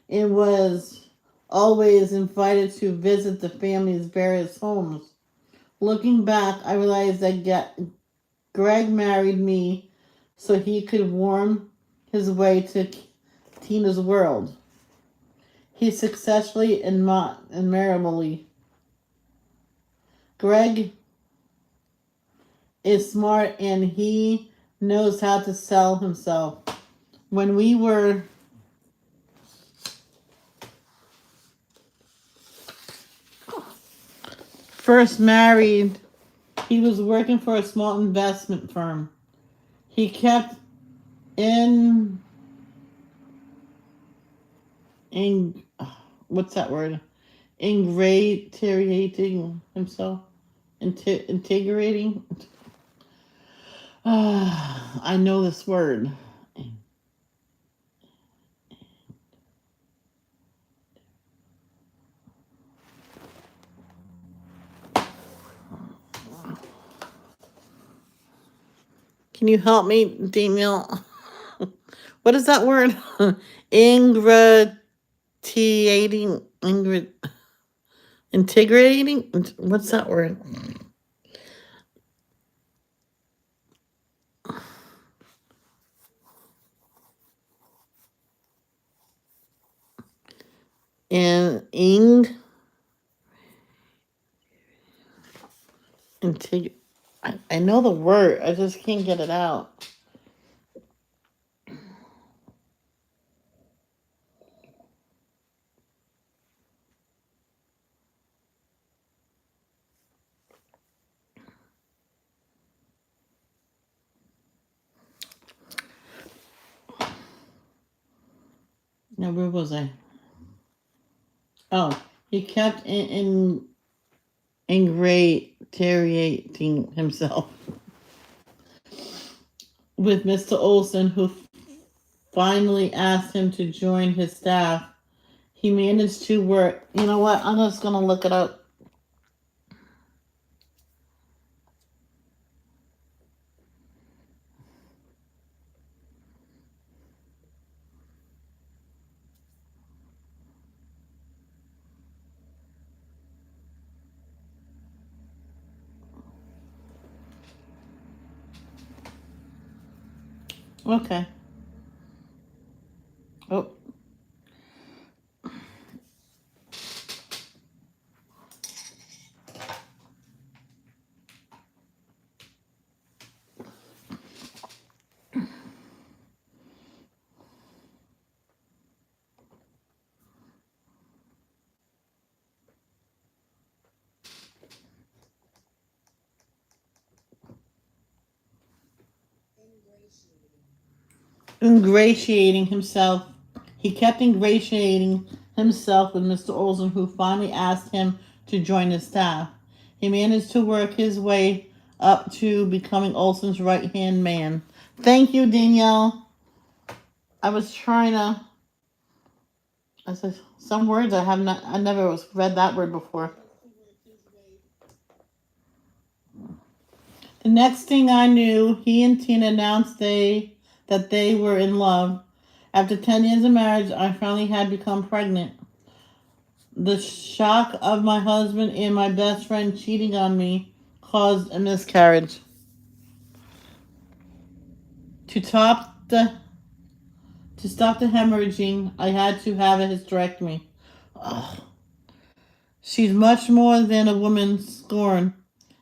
and was always invited to visit the family's various homes. Looking back, I realized that Greg married me so he could worm his way to Tina's world. He successfully and merrily. Greg is smart and he knows how to sell himself. When we were first married, he was working for a small investment firm. He kept in what's that word? Ingratiating himself. Integrating. I know this word. Can you help me, Daniel? What is that word? Ingratiating. Integrating? What's that word? And I know the word. I just can't get it out. Now, where was I? Oh, he kept ingratiating himself with Mr. Olson, who finally asked him to join his staff. He managed to work. You know what? I'm just going to look it up. Okay. Oh. Ingratiating himself. He kept ingratiating himself with Mr. Olson, who finally asked him to join his staff. He managed to work his way up to becoming Olson's right-hand man. Thank you, Danielle. I was trying to. I said some words I have not. I never read that word before. The next thing I knew, he and Tina announced that they were in love. After 10 years of marriage, I finally had become pregnant. The shock of my husband and my best friend cheating on me caused a miscarriage. To stop the hemorrhaging, I had to have a hysterectomy. Ugh. She's much more than a woman scorned,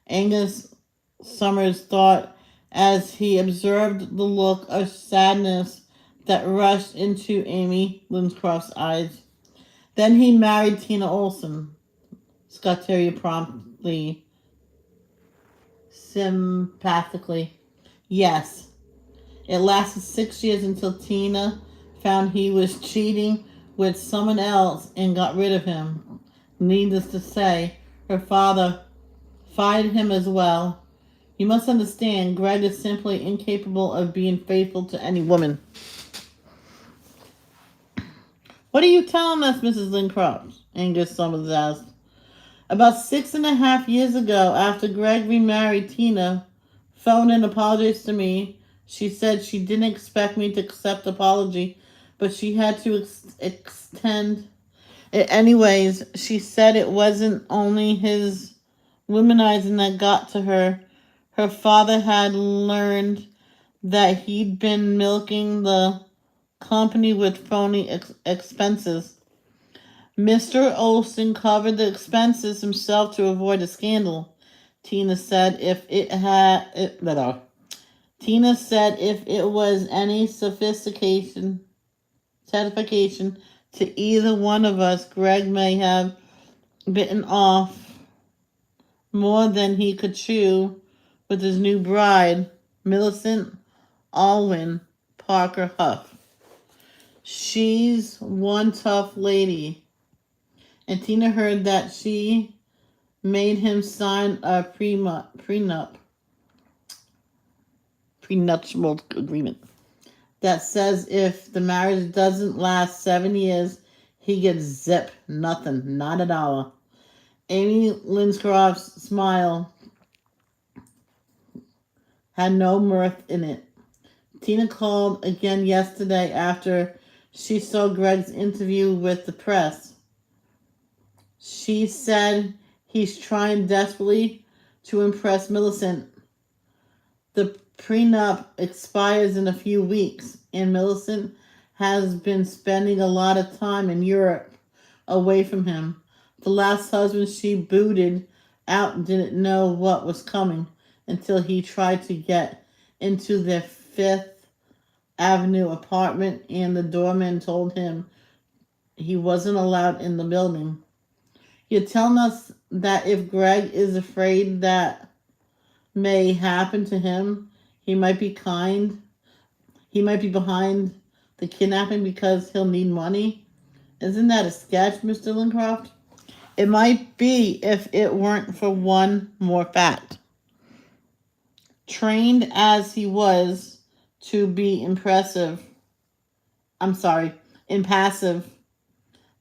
Angus Summers thought as he observed the look of sadness that rushed into Amy Lincroft's eyes. Then he married Tina Olson, Scott Terrier promptly, sympathetically. Yes. It lasted 6 years until Tina found he was cheating with someone else and got rid of him. Needless to say, her father fired him as well. You must understand, Greg is simply incapable of being faithful to any woman. What are you telling us, Mrs. Lincroft? Angus Summers asked. About 6.5 years ago, after Greg remarried Tina, phoned and apologized to me. She said she didn't expect me to accept the apology, but she had to extend it anyways. She said it wasn't only his womanizing that got to her. Her father had learned that he'd been milking the company with phony expenses. Mr. Olson covered the expenses himself to avoid a scandal. Tina said if it was any satisfaction to either one of us, Greg may have bitten off more than he could chew with his new bride, Millicent Alwyn Parker Huff. She's one tough lady. And Tina heard that she made him sign a prenuptial agreement that says if the marriage doesn't last 7 years, he gets zip, nothing, not a dollar. Amy Linscroft's smile had no mirth in it. Tina called again yesterday after she saw Greg's interview with the press. She said he's trying desperately to impress Millicent. The prenup expires in a few weeks, and Millicent has been spending a lot of time in Europe away from him. The last husband she booted out didn't know what was coming until he tried to get into their Fifth Avenue apartment, and the doorman told him he wasn't allowed in the building. You're telling us that if Greg is afraid that may happen to him, he might be behind the kidnapping because he'll need money? Isn't that a sketch, Mr. Lincroft? It might be if it weren't for one more fact. Trained as he was to be impassive,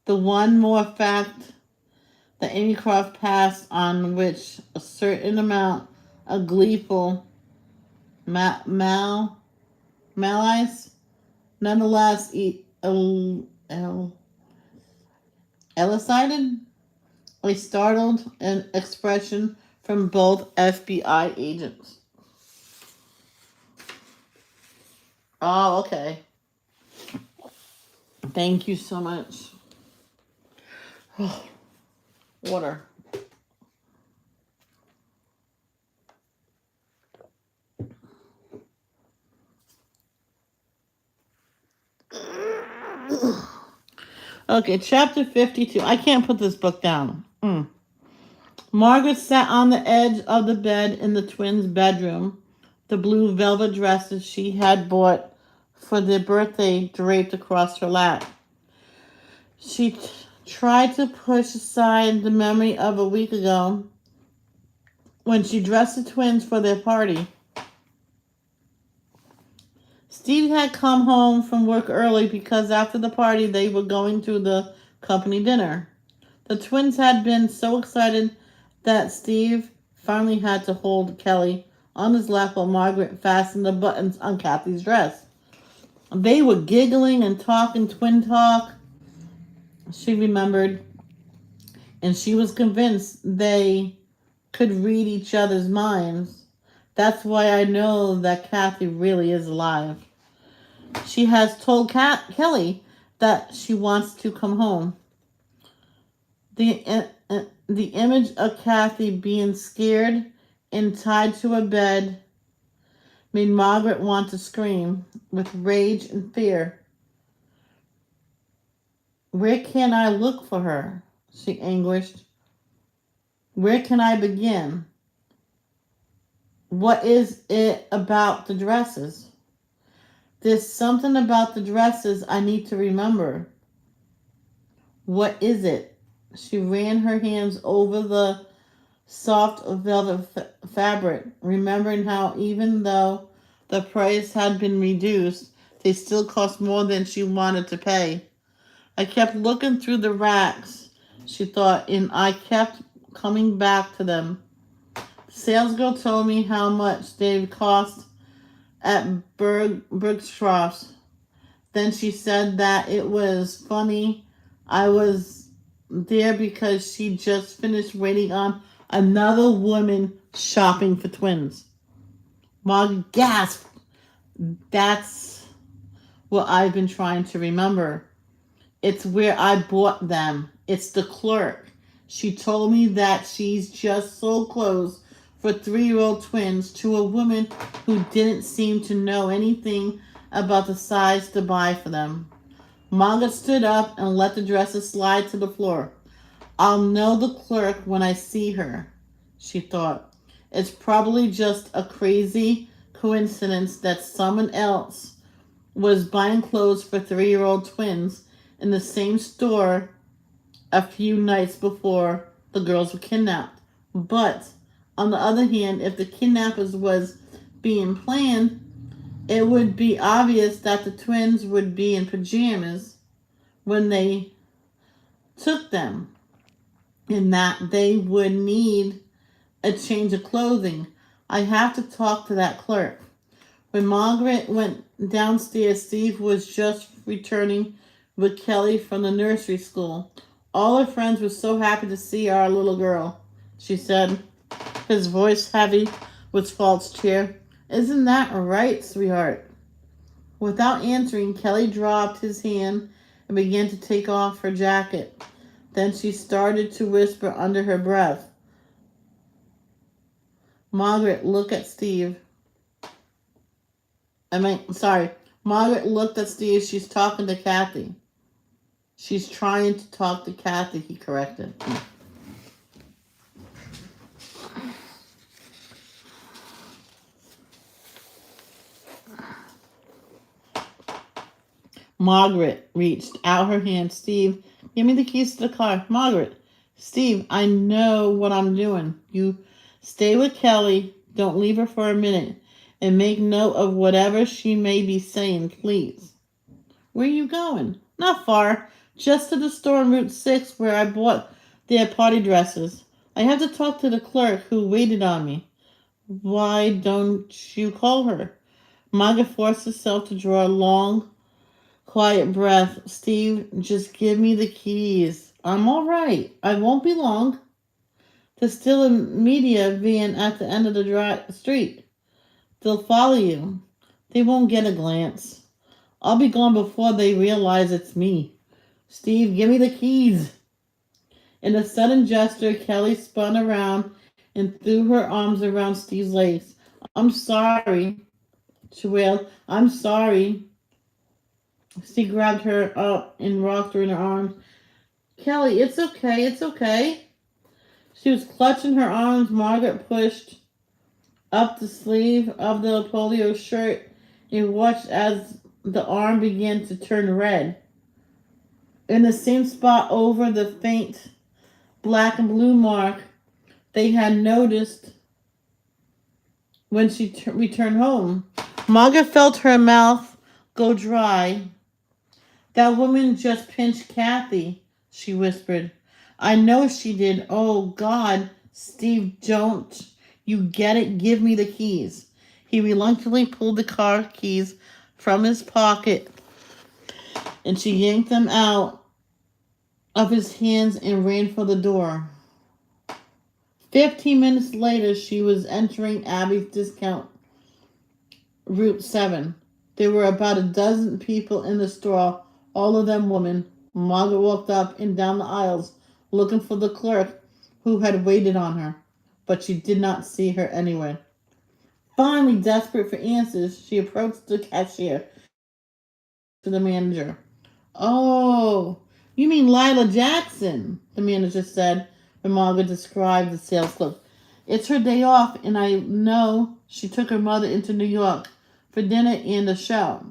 the one more fact that Amy Croft passed on which a certain amount of gleeful malice nonetheless elicited a startled expression from both FBI agents. Oh, okay. Thank you so much. Water. Okay, chapter 52. I can't put this book down. Margaret sat on the edge of the bed in the twins' bedroom, the blue velvet dresses she had bought for their birthday draped across her lap. She tried to push aside the memory of a week ago when she dressed the twins for their party. Steve had come home from work early because after the party they were going to the company dinner. The twins had been so excited that Steve finally had to hold Kelly on his lap while Margaret fastened the buttons on Kathy's dress. They were giggling and talking twin talk, she remembered, and she was convinced they could read each other's minds. That's why I know that Kathy really is alive. She has told Kelly that she wants to come home. The image of Kathy being scared and tied to a bed made Margaret want to scream with rage and fear. Where can I look for her? She anguished. Where can I begin? What is it about the dresses? There's something about the dresses I need to remember. What is it? She ran her hands over the soft velvet fabric, remembering how even though the price had been reduced, they still cost more than she wanted to pay. I kept looking through the racks, she thought, and I kept coming back to them. The salesgirl told me how much they cost at Bergstrom's. Then she said that it was funny I was there because she just finished waiting on Another woman shopping for twins. Margaret gasped. That's what I've been trying to remember. It's where I bought them. It's the clerk. She told me that she's just sold clothes for 3-year-old twins to a woman who didn't seem to know anything about the size to buy for them. Margaret stood up and let the dresses slide to the floor. I'll know the clerk when I see her, she thought. It's probably just a crazy coincidence that someone else was buying clothes for 3-year-old twins in the same store a few nights before the girls were kidnapped. But, on the other hand, if the kidnappers was being planned, it would be obvious that the twins would be in pajamas when they took them, and that they would need a change of clothing. I have to talk to that clerk. When Margaret went downstairs, Steve was just returning with Kelly from the nursery school. All her friends were so happy to see our little girl, she said, his voice heavy with false cheer. Isn't that right, sweetheart? Without answering, Kelly dropped his hand and began to take off her jacket. Then she started to whisper under her breath. Margaret, look at Steve. Margaret looked at Steve. She's talking to Kathy. She's trying to talk to Kathy, he corrected. Margaret reached out her hand. Steve, give me the keys to the car. Margaret, Steve, I know what I'm doing. You stay with Kelly. Don't leave her for a minute. And make note of whatever she may be saying, please. Where are you going? Not far. Just to the store on Route 6 where I bought their party dresses. I have to talk to the clerk who waited on me. Why don't you call her? Margaret forced herself to draw a long, quiet breath. Steve, just give me the keys. I'm all right. I won't be long. There's still a media van at the end of the street. They'll follow you. They won't get a glance. I'll be gone before they realize it's me. Steve, give me the keys. In a sudden gesture, Kelly spun around and threw her arms around Steve's legs. I'm sorry, she wailed. I'm sorry. Steve grabbed her up and rocked her in her arms. Kelly, it's okay, it's okay. She was clutching her arms. Margaret pushed up the sleeve of the polio shirt and watched as the arm began to turn red. In the same spot over the faint black and blue mark they had noticed when she returned home. Margaret felt her mouth go dry. That woman just pinched Kathy, she whispered. I know she did. Oh, God, Steve, don't. You get it? Give me the keys. He reluctantly pulled the car keys from his pocket, and she yanked them out of his hands and ran for the door. 15 minutes later, she was entering Abby's discount Route 7. There were about a dozen people in the store, all of them women. Margaret walked up and down the aisles, looking for the clerk who had waited on her, but she did not see her anywhere. Finally, desperate for answers, she approached the cashier to the manager. Oh, you mean Lila Jackson, the manager said when Margaret described the sales clerk. It's her day off, and I know she took her mother into New York for dinner and a show.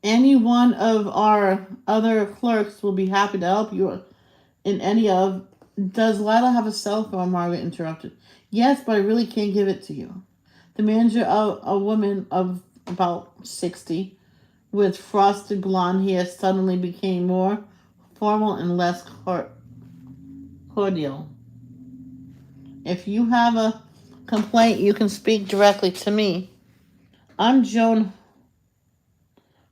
Any one of our other clerks will be happy to help you in any of... Does Lila have a cell phone? Margaret interrupted. Yes, but I really can't give it to you. The manager, a woman of about 60, with frosted blonde hair, suddenly became more formal and less cordial. If you have a complaint, you can speak directly to me. I'm Joan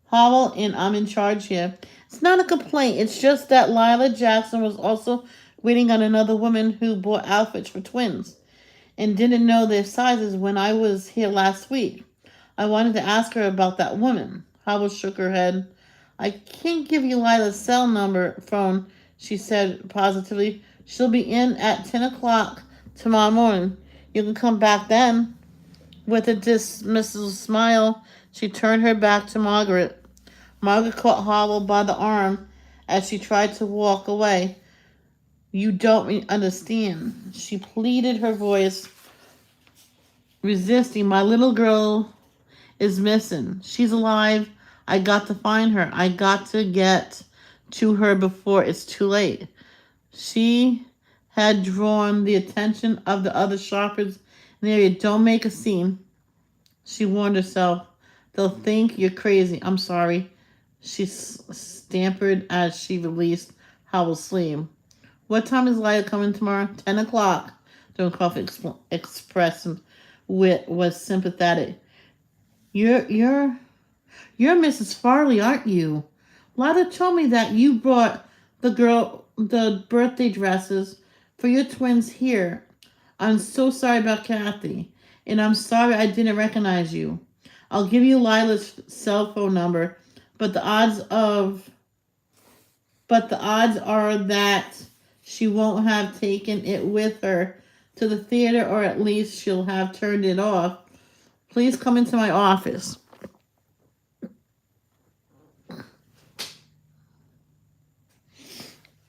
Howell, and I'm in charge here. It's not a complaint. It's just that Lila Jackson was also waiting on another woman who bought outfits for twins and didn't know their sizes when I was here last week. I wanted to ask her about that woman. Howell shook her head. I can't give you Lila's cell number phone, she said positively. She'll be in at 10 o'clock tomorrow morning. You can come back then. With a dismissive smile, she turned her back to Margaret. Margaret caught Howell by the arm as she tried to walk away. You don't understand, she pleaded, her voice resisting. My little girl is missing. She's alive. I got to find her. I got to get to her before it's too late. She had drawn the attention of the other shoppers in the area. Don't make a scene, she warned herself. They'll think you're crazy. I'm sorry. She stammered as she released Howell's sleeve. What time is Lila coming tomorrow? 10 o'clock. Dunkoff expressed wit was sympathetic. You're Mrs. Farley, aren't you? Lila told me that you brought the birthday dresses for your twins here. I'm so sorry about Kathy, and I'm sorry I didn't recognize you. I'll give you Lila's cell phone number, but the odds are that she won't have taken it with her to the theater, or at least she'll have turned it off. Please come into my office.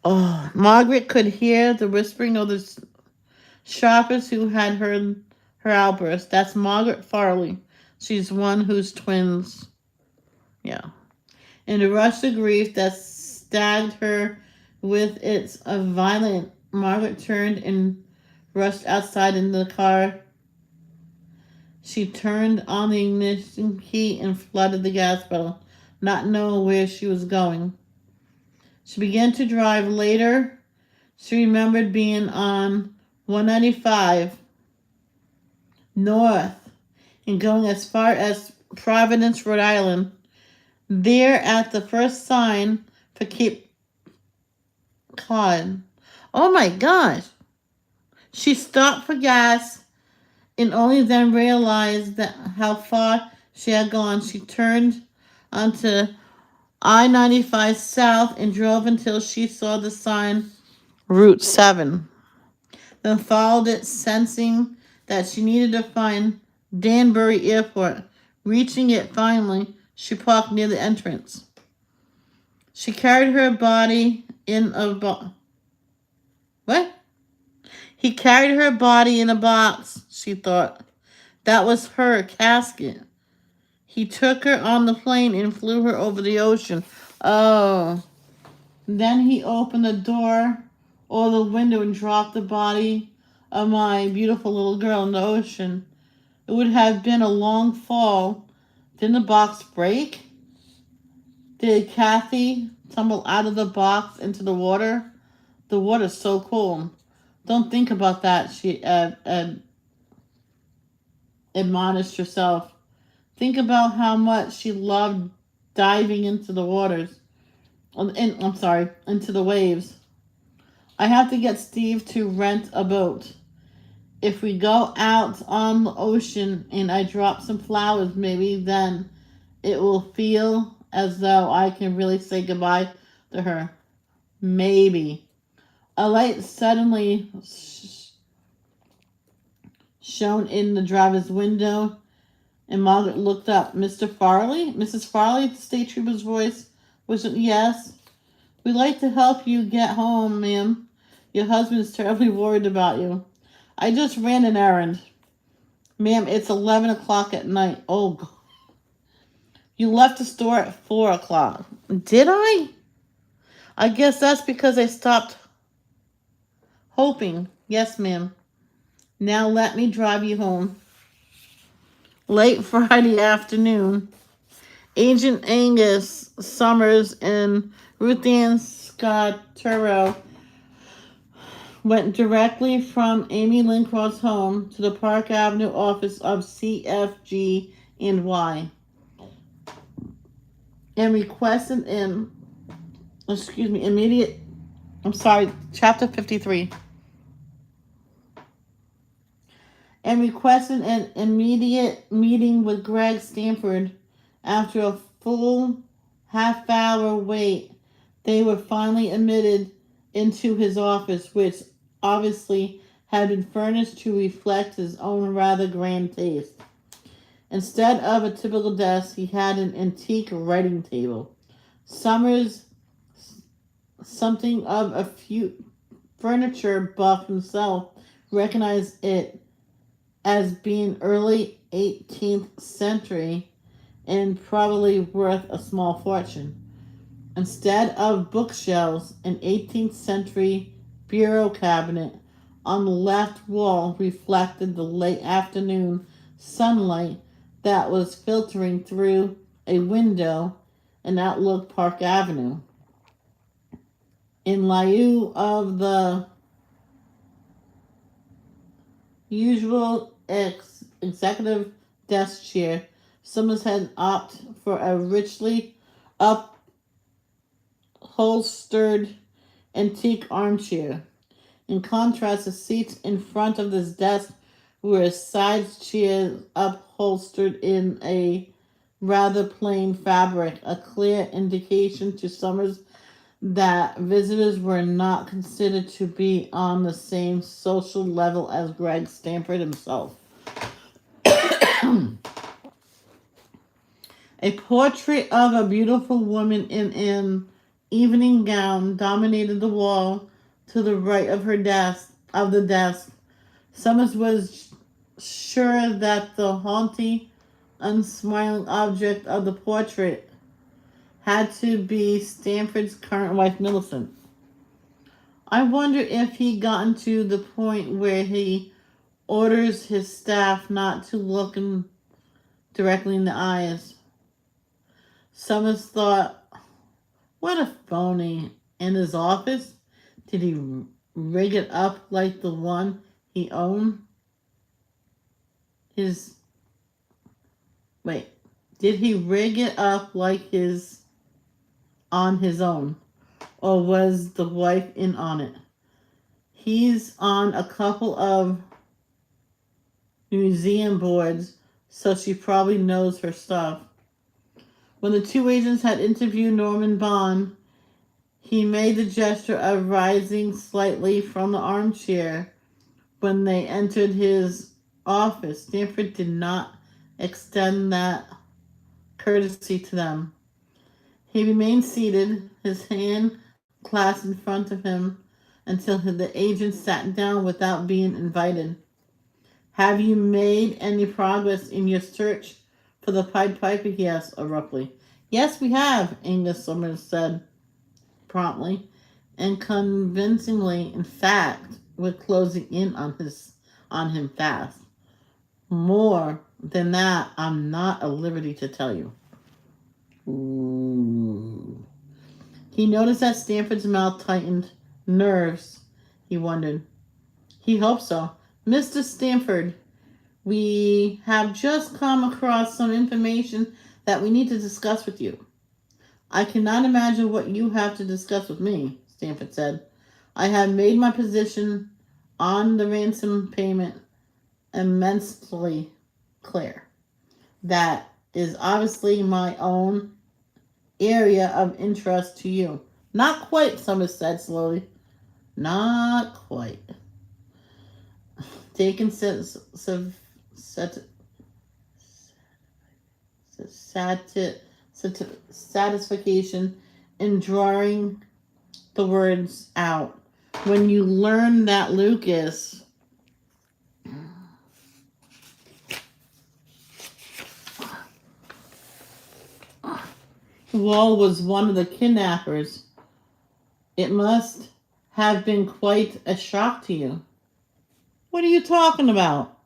Oh, Margaret could hear the whispering of the shoppers who had heard her outburst. That's Margaret Farley. She's one whose twins. Yeah. In the rush of grief that stagged her with its violent, Margaret turned and rushed outside in the car. She turned on the ignition key and flooded the gas pedal, not knowing where she was going. She began to drive. Later, she remembered being on 195 north and going as far as Providence, Rhode Island. There, at the first sign for Cape Cod. Oh my gosh! She stopped for gas and only then realized that how far she had gone. She turned onto I-95 South and drove until she saw the sign Route 7. Then followed it, sensing that she needed to find Danbury Airport. Reaching it finally, she parked near the entrance. She carried her body in a box. What? He carried her body in a box, she thought. That was her casket. He took her on the plane and flew her over the ocean. Oh. Then he opened the door or the window and dropped the body of my beautiful little girl in the ocean. It would have been a long fall. Didn't the box break? Did Kathy tumble out of the box into the water? The water's so cold. Don't think about that, she admonished herself. Think about how much she loved diving into the waters. Into the waves. I have to get Steve to rent a boat. If we go out on the ocean and I drop some flowers, maybe then it will feel as though I can really say goodbye to her. Maybe. A light suddenly shone in the driver's window, and Margaret looked up. Mr. Farley? Mrs. Farley? The state trooper's voice was, yes. We'd like to help you get home, ma'am. Your husband is terribly worried about you. I just ran an errand. Ma'am, it's 11 o'clock at night. Oh, God. You left the store at 4 o'clock. Did I? I guess that's because I stopped hoping. Yes, ma'am. Now let me drive you home. Late Friday afternoon, Agent Angus Summers and Ruth Ann Scottero went directly from Amy Lincroft's home to the Park Avenue office of CFG and Y and requested immediate I'm sorry, chapter 53. And requested an immediate meeting with Greg Stanford. After a full half-hour wait, they were finally admitted into his office, which obviously had been furnished to reflect his own rather grand taste. Instead of a typical desk, he had an antique writing table. Summers, something of a few furniture buff himself, recognized it as being early 18th century and probably worth a small fortune. Instead of bookshelves, an 18th century bureau cabinet on the left wall reflected the late afternoon sunlight that was filtering through a window in Outlook Park Avenue. In lieu of the usual executive desk chair, Summers had opted for a richly upholstered antique armchair. In contrast, the seats in front of this desk were side chairs upholstered in a rather plain fabric, a clear indication to Summers that visitors were not considered to be on the same social level as Greg Stanford himself. A portrait of a beautiful woman in an evening gown dominated the wall to the right of the desk. Summers was sure that the haunting, unsmiling object of the portrait had to be Stanford's current wife, Millicent. I wonder if he gotten to the point where he orders his staff not to look him directly in the eyes. Summers thought, what a phony. In his office, did he rig it up like the one he owned? Did he rig it up like his on his own? Or was the wife in on it? He's on a couple of museum boards, so she probably knows her stuff. When the two agents had interviewed Norman Bond, he made the gesture of rising slightly from the armchair when they entered his office. Stanford did not extend that courtesy to them. He remained seated, his hand clasped in front of him, until the agent sat down without being invited. Have you made any progress in your search for the Pied Piper? He asked abruptly. Yes, we have, Angus Summers said promptly and convincingly. In fact, we're closing in on him fast. More than that, I'm not at liberty to tell you. Ooh. He noticed that Stanford's mouth tightened. Nerves, he wondered. He hoped so. Mr. Stanford, we have just come across some information that we need to discuss with you. I cannot imagine what you have to discuss with me, Stanford said. I have made my position on the ransom payment immensely clear. That is obviously my own area of interest to you. Not quite, Summers said slowly. Not quite. Taking satisfaction in drawing the words out. When you learn that Lucas Wall was one of the kidnappers, it must have been quite a shock to you. What are you talking about?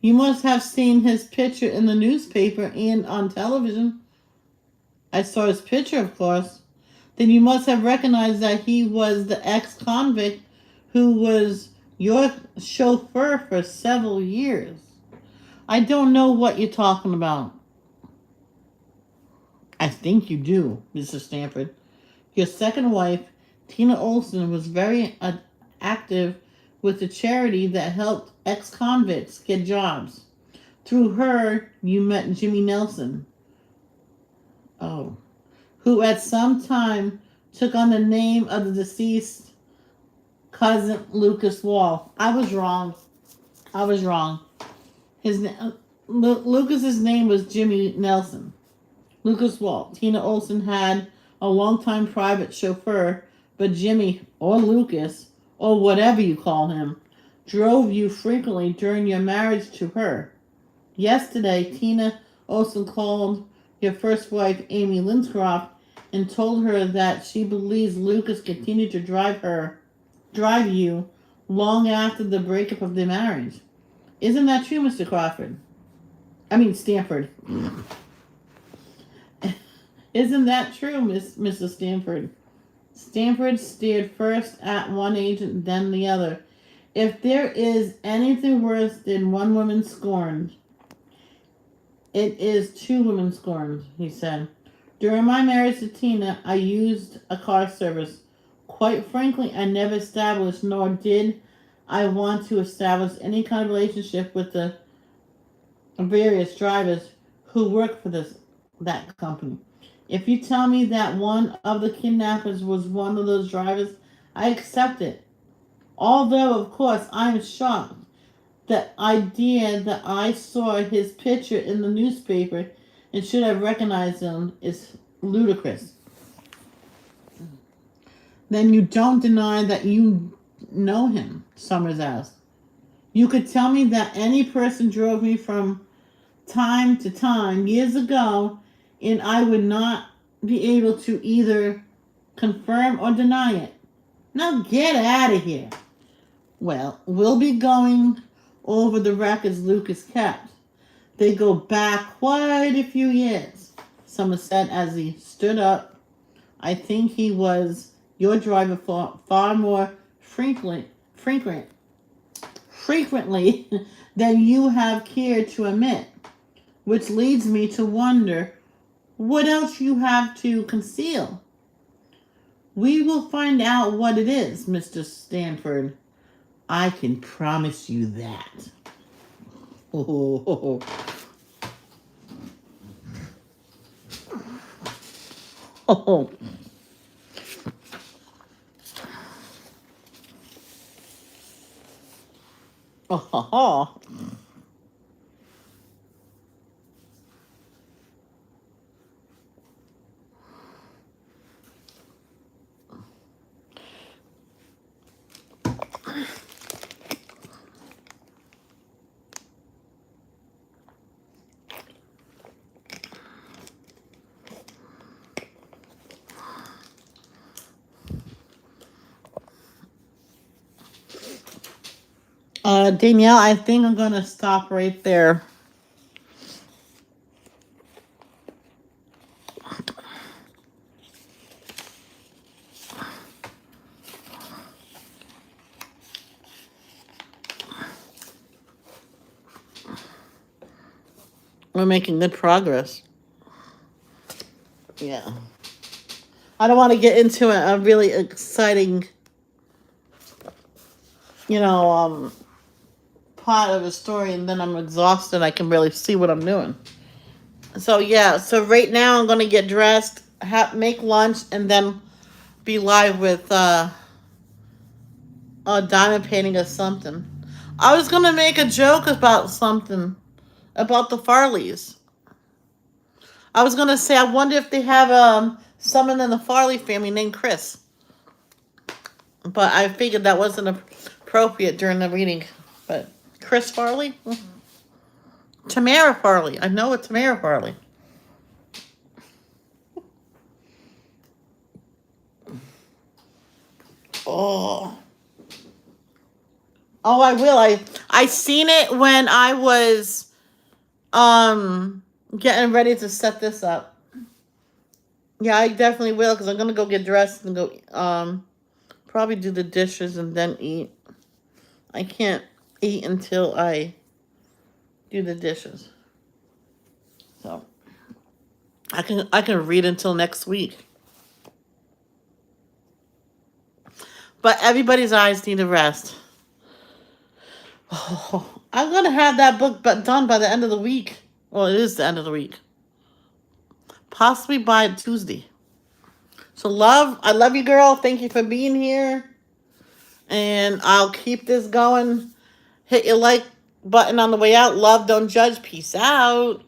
You must have seen his picture in the newspaper and on television. I saw his picture, of course. Then you must have recognized that he was the ex-convict who was your chauffeur for several years. I don't know what you're talking about. I think you do, Mr. Stanford. Your second wife Tina Olson was very active with the charity that helped ex-convicts get jobs. Through her, you met Jimmy Nelson, oh, who at some time took on the name of the deceased cousin Lucas Wall. I was wrong. I was wrong. Lucas's name was Jimmy Nelson. Lucas Wall. Tina Olson had a longtime private chauffeur, but Jimmy, or Lucas, or whatever you call him, drove you frequently during your marriage to her. Yesterday, Tina Olson called your first wife, Amy Linscroft, and told her that she believes Lucas continued to drive you long after the breakup of their marriage. Isn't that true, Mr. Crawford? I mean, Stanford. Isn't that true, Mrs. Stanford? Stanford stared first at one agent, then the other. If there is anything worse than one woman scorned, it is two women scorned, he said. During my marriage to Tina, I used a car service. Quite frankly, I never established, nor did I want to establish any kind of relationship with the various drivers who work for that company. If you tell me that one of the kidnappers was one of those drivers, I accept it. Although, of course, I'm shocked. The idea that I saw his picture in the newspaper and should have recognized him is ludicrous. Then you don't deny that you know him, Summers asked. You could tell me that any person drove me from time to time years ago, and I would not be able to either confirm or deny it. Now get out of here. Well, we'll be going over the records Lucas kept. They go back quite a few years, Summers said as he stood up. I think he was your driver for far more frequently than you have cared to admit, which leads me to wonder what else you have to conceal. We will find out what it is, Mr. Stanford. I can promise you that. Oh. Oh. Oh. Danielle, I think I'm going to stop right there. We're making good progress. Yeah. I don't want to get into a really exciting, part of the story, and then I'm exhausted. I can really see what I'm doing. So right now I'm gonna get dressed, make lunch, and then be live with a diamond painting or something. I was gonna make a joke about something about the Farleys. I was gonna say I wonder if they have someone in the Farley family named Chris, but I figured that wasn't appropriate during the reading. But Chris Farley, Tamara Farley. I know it's Tamara Farley. Oh, I will. I seen it when I was getting ready to set this up. Yeah, I definitely will, because I'm gonna go get dressed and go probably do the dishes and then eat. I can't eat until I do the dishes. So I can read until next week. But everybody's eyes need a rest. Oh, I'm going to have that book done by the end of the week. Well, it is the end of the week. Possibly by Tuesday. So, love, I love you, girl. Thank you for being here. And I'll keep this going. Hit your like button on the way out. Love, don't judge. Peace out.